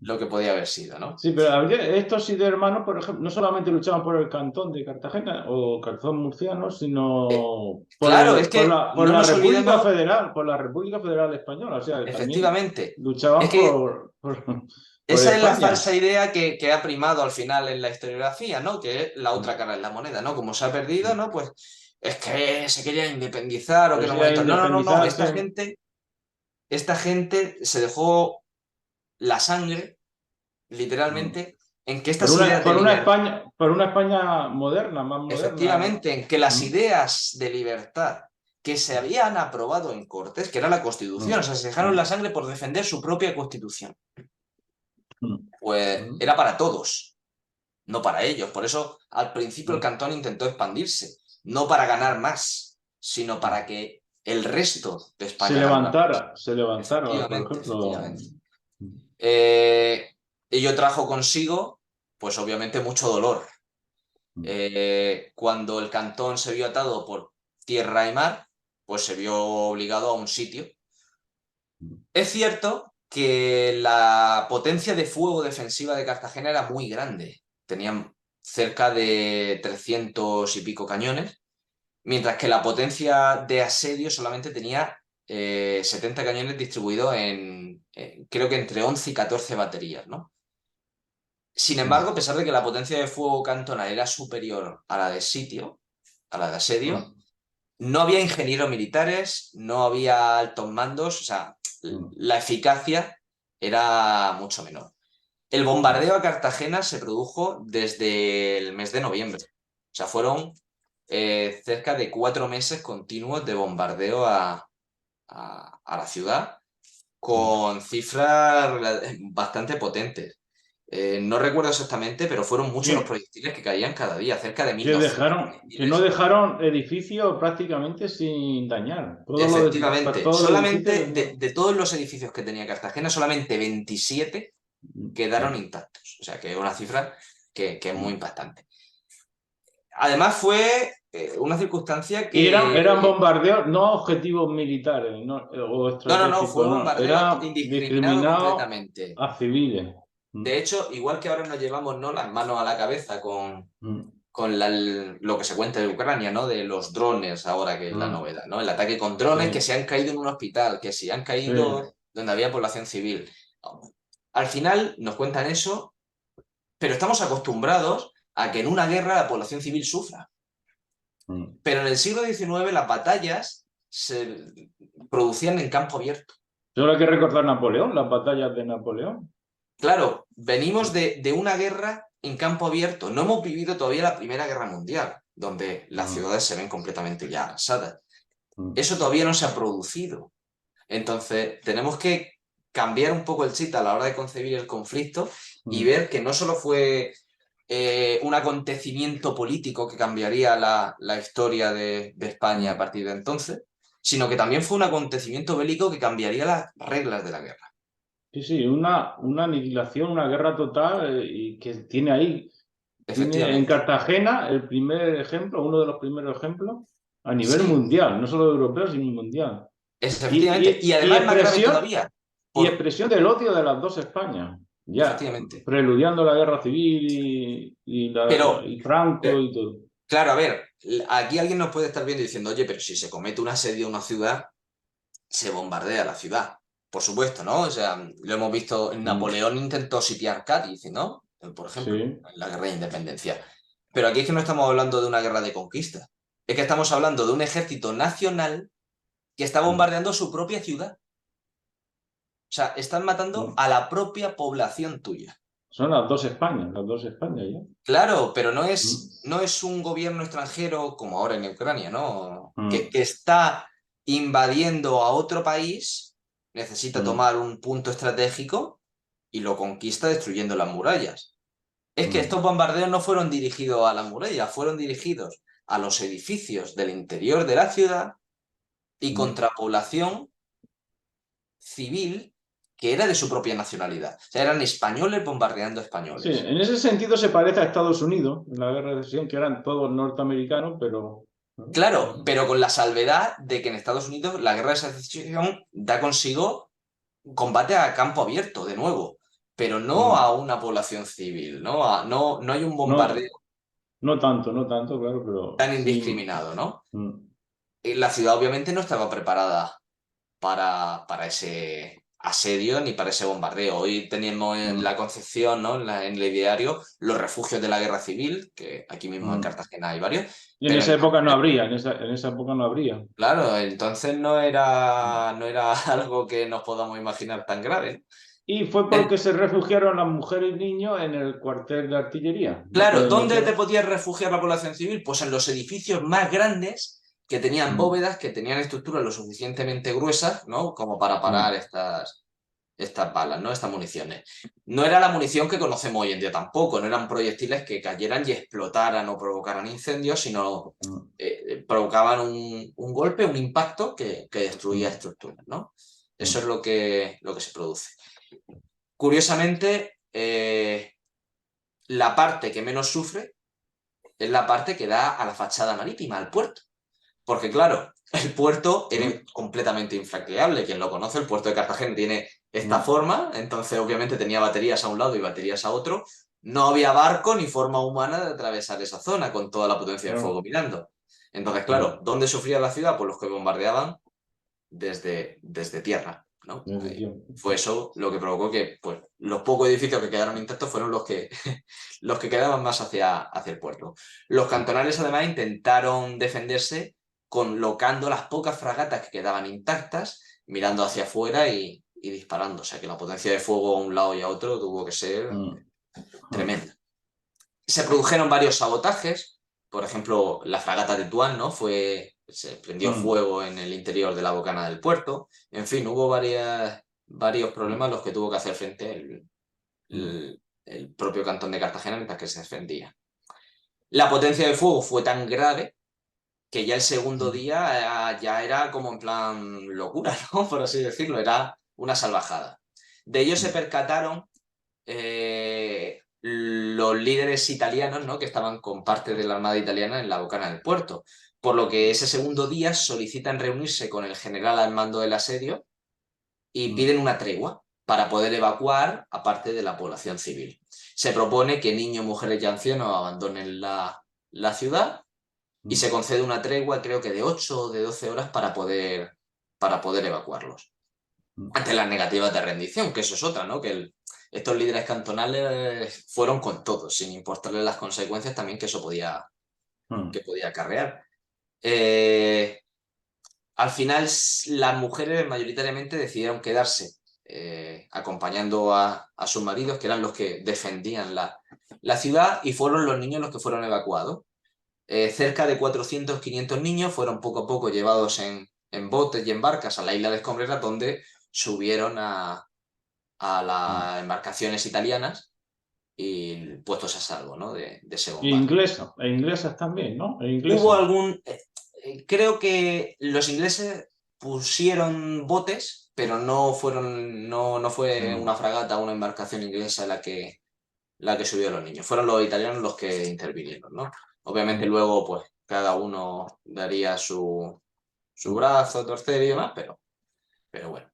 lo que podía haber sido, ¿no? Sí, pero estos sí de hermanos, por ejemplo, no solamente luchaban por el cantón de Cartagena o cantón murciano, Eh, sino claro, es que por no la nos República olvidemos, Federal, por la República Federal Española. O sea, también efectivamente, es luchaban que por esa es la España. falsa idea que ha primado al final en la historiografía, ¿no? Que es la otra cara de la moneda, ¿no? Como se ha perdido, ¿no? Pues es que se quería independizar o que Pero en sí, un a momento. No, no, no, no. independizarse. Esta gente se dejó la sangre, mm, literalmente, en que estas ideas de libertad, Por una España moderna, más moderna. efectivamente, en que las Mm, ideas de libertad que se habían aprobado en Cortes, que era la Constitución, o mm, sea, se dejaron la mm, sangre por defender su propia Constitución, mm, pues mm, era para todos. No para ellos. Por eso al principio el mm, cantón intentó expandirse, no para ganar más, sino mm. para que el resto de España ganara más. Se levantara, por Efectivamente, ejemplo. efectivamente. Eh, Ello trajo consigo, pues obviamente, mucho dolor. Cuando el cantón se vio atado por tierra y mar, pues se vio obligado a un sitio. Es cierto que la potencia de fuego defensiva de Cartagena era muy grande. Tenían cerca de 300 y pico cañones, mientras que la potencia de asedio solamente tenía 70 cañones distribuidos creo que entre 11 y 14 baterías, ¿no? Sin embargo, a pesar de que la potencia de fuego cantonal era superior a la de sitio, a la de asedio, no había ingenieros militares, no había altos mandos, o sea, la eficacia era mucho menor. El bombardeo a Cartagena se produjo desde el mes de noviembre. O sea, fueron cerca de 4 meses continuos de bombardeo a la ciudad con cifras bastante potentes. No recuerdo exactamente, pero fueron muchos los Que, proyectiles que caían cada día, cerca de 1.200 que no proyectiles. dejaron edificios prácticamente sin dañar. Efectivamente, Todos los solamente edificios. de todos los edificios que tenía Cartagena, solamente 27 quedaron intactos. O sea, que es una cifra que es muy impactante. Además fue una circunstancia Y eran que... bombardeos, no objetivos militares o No, no, no, fue estratégicos, no. bombardeo Era indiscriminado discriminado completamente. a civiles. De hecho, igual que ahora nos llevamos, ¿no?, las manos a la cabeza Mm, con lo que se cuenta de Ucrania, ¿no? De los drones ahora, que es la mm, novedad, ¿no? El ataque con drones que sí, se han caído en un hospital, que se han sí. caído donde había población civil. Al final nos cuentan eso, pero estamos acostumbrados a que en una guerra la población civil sufra. Mm. Pero en el siglo XIX las batallas se producían en campo abierto. Solo hay que recordar Napoleón, las batallas de Napoleón. Claro, venimos de una guerra en campo abierto. No hemos vivido todavía la Primera Guerra Mundial, donde las Mm, ciudades se ven completamente ya arrasadas. mm, Eso todavía no se ha producido. Entonces, tenemos que cambiar un poco el chip a la hora de concebir el conflicto y mm. ver que no solo fue un acontecimiento político que cambiaría la historia de España a Mm. partir de entonces, sino que también fue un acontecimiento bélico que cambiaría las reglas de la guerra. Sí, sí, una aniquilación, una guerra total y que tiene ahí, tiene en Efectivamente. Cartagena el primer ejemplo, uno de los primeros ejemplos a nivel Sí, mundial, no solo europeo, sino mundial. efectivamente. Y además más grave todavía, Y por... expresión del odio de las dos Españas, ya Efectivamente. preludiando la guerra civil Pero, y Franco eh, y todo. claro, a ver, aquí alguien nos puede estar viendo diciendo, oye, pero si se comete un asedio a una ciudad, se bombardea la ciudad. Por supuesto, ¿no? O sea, lo hemos visto, Mm, Napoleón intentó sitiar Cádiz, ¿no? Por ejemplo, sí. en la guerra de independencia. Pero aquí es que no estamos hablando de una guerra de conquista. Es que estamos hablando de un ejército nacional que está Mm, bombardeando su propia ciudad. O sea, están matando mm. a la propia población tuya. Son las dos Españas ya. Claro, pero no Mm, no es un gobierno extranjero como ahora en Ucrania, ¿no? mm, Que está invadiendo a otro país, necesita mm, tomar un punto estratégico y lo conquista destruyendo las murallas. Es que Mm, estos bombardeos no fueron dirigidos a las murallas, fueron dirigidos a los edificios del interior de la ciudad y mm. contra población civil que era de su propia nacionalidad. O sea, eran españoles bombardeando Sí, españoles. en ese sentido se parece a Estados Unidos, en la guerra de secesión, que eran todos norteamericanos, pero... Claro, pero con la salvedad de que en Estados Unidos la guerra de secesión da consigo combate a campo abierto, de nuevo, pero no Mm. a una población civil, ¿no? No hay un No, bombardeo no tanto, claro, pero tan sí. indiscriminado, ¿no? Mm, La ciudad obviamente no estaba preparada para ese asedio ni para ese bombardeo. Hoy tenemos en mm, la concepción, ¿no? En el ideario, los refugios de la guerra civil, que aquí mismo en mm. Cartagena hay varios, Y en pero esa época no entonces, habría, en esa época no habría. claro, entonces no era algo que nos podamos imaginar tan grave. Y fue En- porque se refugiaron las mujeres y niños en el cuartel de artillería, ¿no? claro, En lo que ¿dónde te era. podías refugiar la población civil? Pues en los edificios más grandes que tenían Mm, bóvedas, que tenían estructuras lo suficientemente gruesas, ¿no? Como para parar mm, estas balas, ¿no? Estas municiones. No era la munición que conocemos hoy en día tampoco, no eran proyectiles que cayeran y explotaran o provocaran incendios, sino mm, provocaban un golpe, un impacto que destruía mm, estructuras, ¿no? Eso es mm, lo que se produce. Curiosamente, la parte que menos sufre es la parte que da a la fachada marítima, al puerto. Porque claro, el puerto era mm, completamente infranqueable. Quien lo conoce, el puerto de Cartagena tiene esta mm, forma, entonces obviamente tenía baterías a un lado y baterías a otro. No había barco ni forma humana de atravesar esa zona con toda la potencia de fuego claro, mirando. Entonces, claro, mm, ¿dónde sufría la ciudad? Pues los que bombardeaban desde tierra, ¿no? desde tiempo. Fue eso lo que provocó que pues, los pocos edificios que quedaron intactos fueron los que quedaban más hacia el puerto. Los cantonales además intentaron defenderse colocando las pocas fragatas que quedaban intactas, mirando hacia afuera y disparando. O sea que la potencia de fuego a un lado y a otro tuvo que ser Mm, mm, tremenda. Se produjeron varios sabotajes, por ejemplo, la fragata de Tuán, ¿no? Se prendió mm, fuego en el interior de la bocana del puerto. En fin, hubo varios problemas a los que tuvo que hacer frente mm, el propio cantón de Cartagena mientras que se defendía. La potencia del fuego fue tan grave que ya el segundo mm, día ya era como en plan locura, ¿no? Por así decirlo, era una salvajada. De ello se mm, percataron los líderes italianos, ¿no? Que estaban con parte de la Armada italiana en la bocana del puerto. Por lo que ese segundo día solicitan reunirse con el general al mando del asedio y mm, piden una tregua para poder evacuar a parte de la población civil. Se propone que niños, mujeres y ancianos abandonen la ciudad y mm, se concede una tregua, creo que de 8 o de 12 horas para poder evacuarlos. mm, Ante las negativas de rendición, que eso es otra, ¿no? Estos líderes cantonales fueron con todo, sin importarles las consecuencias también que eso mm, que podía acarrear. Eh, Al final, las mujeres mayoritariamente decidieron quedarse acompañando a sus maridos, que eran los que defendían la ciudad, y fueron los niños los que fueron evacuados. Cerca de 400, 500 niños fueron poco a poco llevados en botes y en barcas a la isla de Escombrera, donde subieron a mm. las embarcaciones italianas y puestos a salvo, ¿no? de ese E bombardeo. inglesas también, ¿no? E Hubo inglesas. algún... creo que los ingleses pusieron botes, pero no fue Mm, una fragata o una embarcación inglesa la que subió a los niños. Fueron los italianos los que intervinieron, ¿no? Obviamente mm, luego, pues, cada uno daría su mm, brazo a torcer y demás, pero bueno.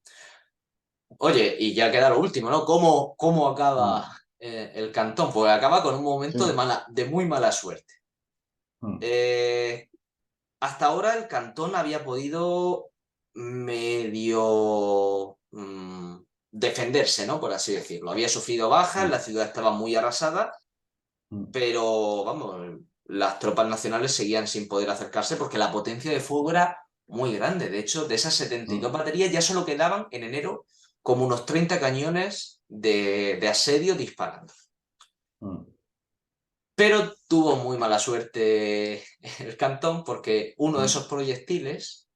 Oye, y ya queda lo último, ¿no? ¿Cómo acaba mm, el cantón? Pues acaba con un sí, momento de muy mala suerte. mm, Eh, Hasta ahora el cantón había podido medio defenderse, ¿no? Por así decirlo. Había sufrido bajas, la mm, ciudad estaba muy arrasada, mm, pero vamos, las tropas nacionales seguían sin poder acercarse porque la potencia de fuego era muy grande. De hecho, de esas 72 mm, baterías ya solo quedaban en enero como unos 30 cañones de asedio disparando. mm, Pero tuvo muy mala suerte el cantón porque uno de mm, esos proyectiles,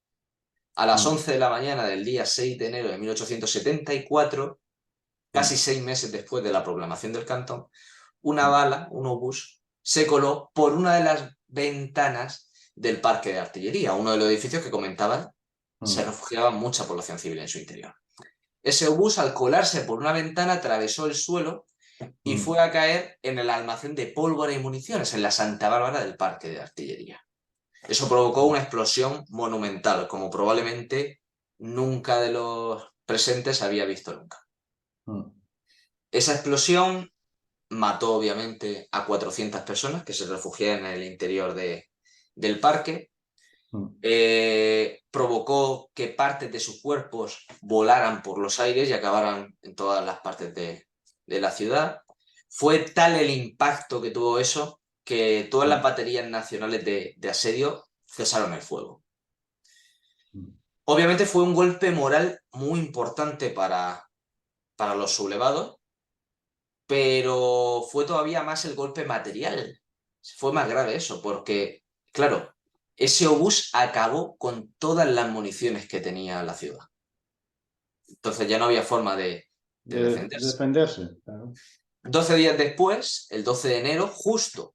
a las mm, 11 de la mañana del día 6 de enero de 1874, casi 6 meses después de la proclamación del cantón, una bala, un obús, se coló por una de las ventanas del parque de artillería, uno de los edificios que comentaban se refugiaba mucha población civil en su interior. Ese obús, al colarse por una ventana, atravesó el suelo y fue a caer en el almacén de pólvora y municiones, en la Santa Bárbara del parque de artillería. Eso provocó una explosión monumental, como probablemente nunca de los presentes había visto nunca. Esa explosión mató obviamente a 400 personas que se refugiaban en el interior del parque. Provocó que partes de sus cuerpos volaran por los aires y acabaran en todas las partes de la ciudad. Fue tal el impacto que tuvo eso que todas las baterías nacionales de asedio cesaron el fuego. Obviamente fue un golpe moral muy importante para los sublevados, pero fue todavía más el golpe material. Fue más grave eso, porque, claro, ese obús acabó con todas las municiones que tenía la ciudad. Entonces ya no había forma de defenderse. Claro. 12 días después, el 12 de enero, justo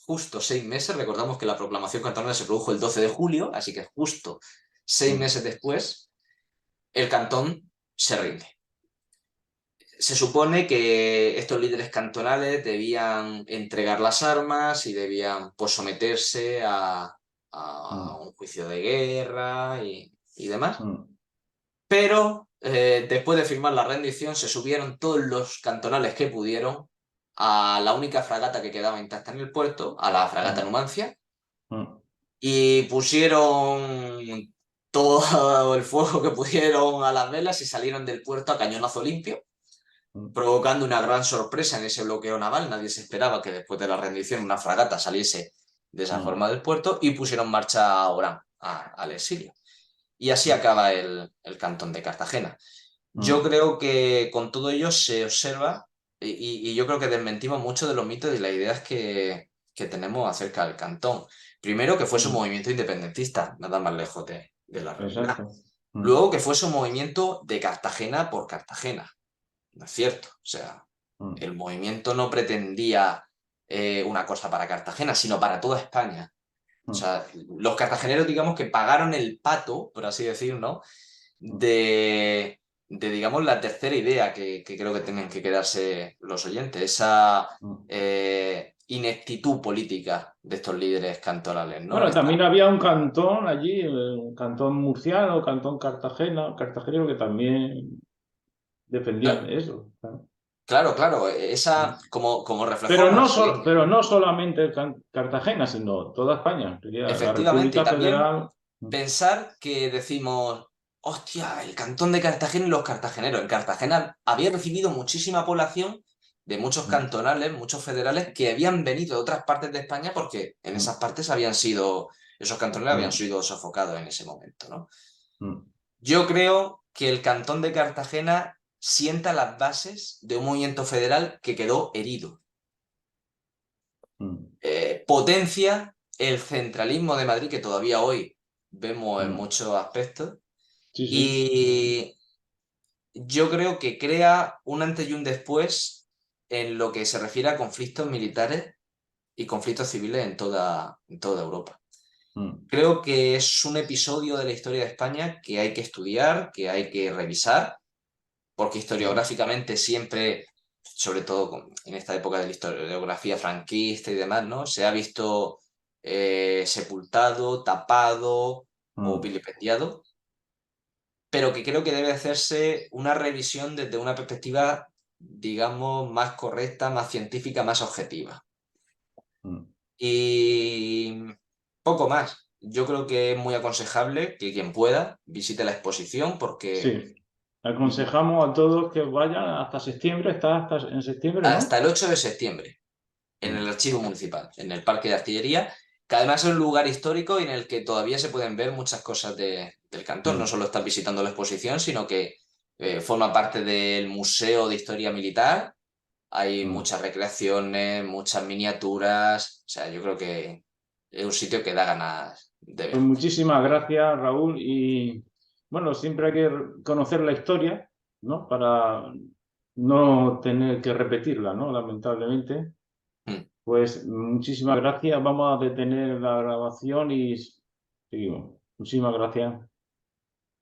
6 meses, recordamos que la proclamación cantonal se produjo el 12 de julio, así que justo 6 meses después, el cantón se rinde. Se supone que estos líderes cantonales debían entregar las armas y debían pues, someterse a un juicio de guerra y demás. Pero después de firmar la rendición se subieron todos los cantonales que pudieron a la única fragata que quedaba intacta en el puerto, a la fragata Numancia, y pusieron todo el fuego que pudieron a las velas y salieron del puerto a cañonazo limpio, provocando una gran sorpresa en ese bloqueo naval. Nadie se esperaba que después de la rendición una fragata saliese de esa forma del puerto y pusieron marcha a Orán, al exilio. Y así acaba el cantón de Cartagena. Yo creo que con todo ello se observa, y yo creo que desmentimos mucho de los mitos y las ideas que tenemos acerca del cantón. Primero, que fuese un movimiento independentista, nada más lejos de la realidad. Luego, que fuese un movimiento de Cartagena por Cartagena. No es cierto. O sea, el movimiento no pretendía una cosa para Cartagena, sino para toda España. O sea, los cartageneros, digamos que pagaron el pato, por así decirlo, ¿no? digamos, la tercera idea que creo que tienen que quedarse los oyentes, esa ineptitud política de estos líderes cantonales, ¿no? Bueno, también había un cantón allí, un cantón murciano, cantón cartagenero, que también defendían eso. Claro, esa como reflejó Pero no solamente Cartagena, sino toda España. La efectivamente, y República también Federal. pensar que decimos, hostia, el cantón de Cartagena y los cartageneros. En Cartagena había recibido muchísima población de muchos cantonales, muchos federales que habían venido de otras partes de España porque en esas partes esos cantones habían sido sofocados en ese momento, ¿no? Yo creo que el cantón de Cartagena sienta las bases de un movimiento federal que quedó herido. Potencia el centralismo de Madrid, que todavía hoy vemos en muchos aspectos, y yo creo que crea un antes y un después en lo que se refiere a conflictos militares y conflictos civiles en toda Europa. Creo que es un episodio de la historia de España que hay que estudiar, que hay que revisar, porque historiográficamente siempre, sobre todo en esta época de la historiografía franquista y demás, ¿no? Se ha visto sepultado, tapado o vilipendiado, pero que creo que debe hacerse una revisión desde una perspectiva, digamos, más correcta, más científica, más objetiva. Y poco más. Yo creo que es muy aconsejable que quien pueda visite la exposición porque... Sí, aconsejamos a todos que vayan hasta septiembre, está hasta en septiembre, ¿no? Hasta el 8 de septiembre, en el archivo municipal, en el Parque de Artillería, que además es un lugar histórico y en el que todavía se pueden ver muchas cosas del cantón. No solo estás visitando la exposición, sino que forma parte del Museo de Historia Militar. Hay muchas recreaciones, muchas miniaturas. O sea, yo creo que es un sitio que da ganas de ver. Pues muchísimas gracias, Raúl. Y bueno, siempre hay que conocer la historia, ¿no? Para no tener que repetirla, ¿no? Lamentablemente. Mm. Pues muchísimas gracias. Vamos a detener la grabación y seguimos. Muchísimas gracias.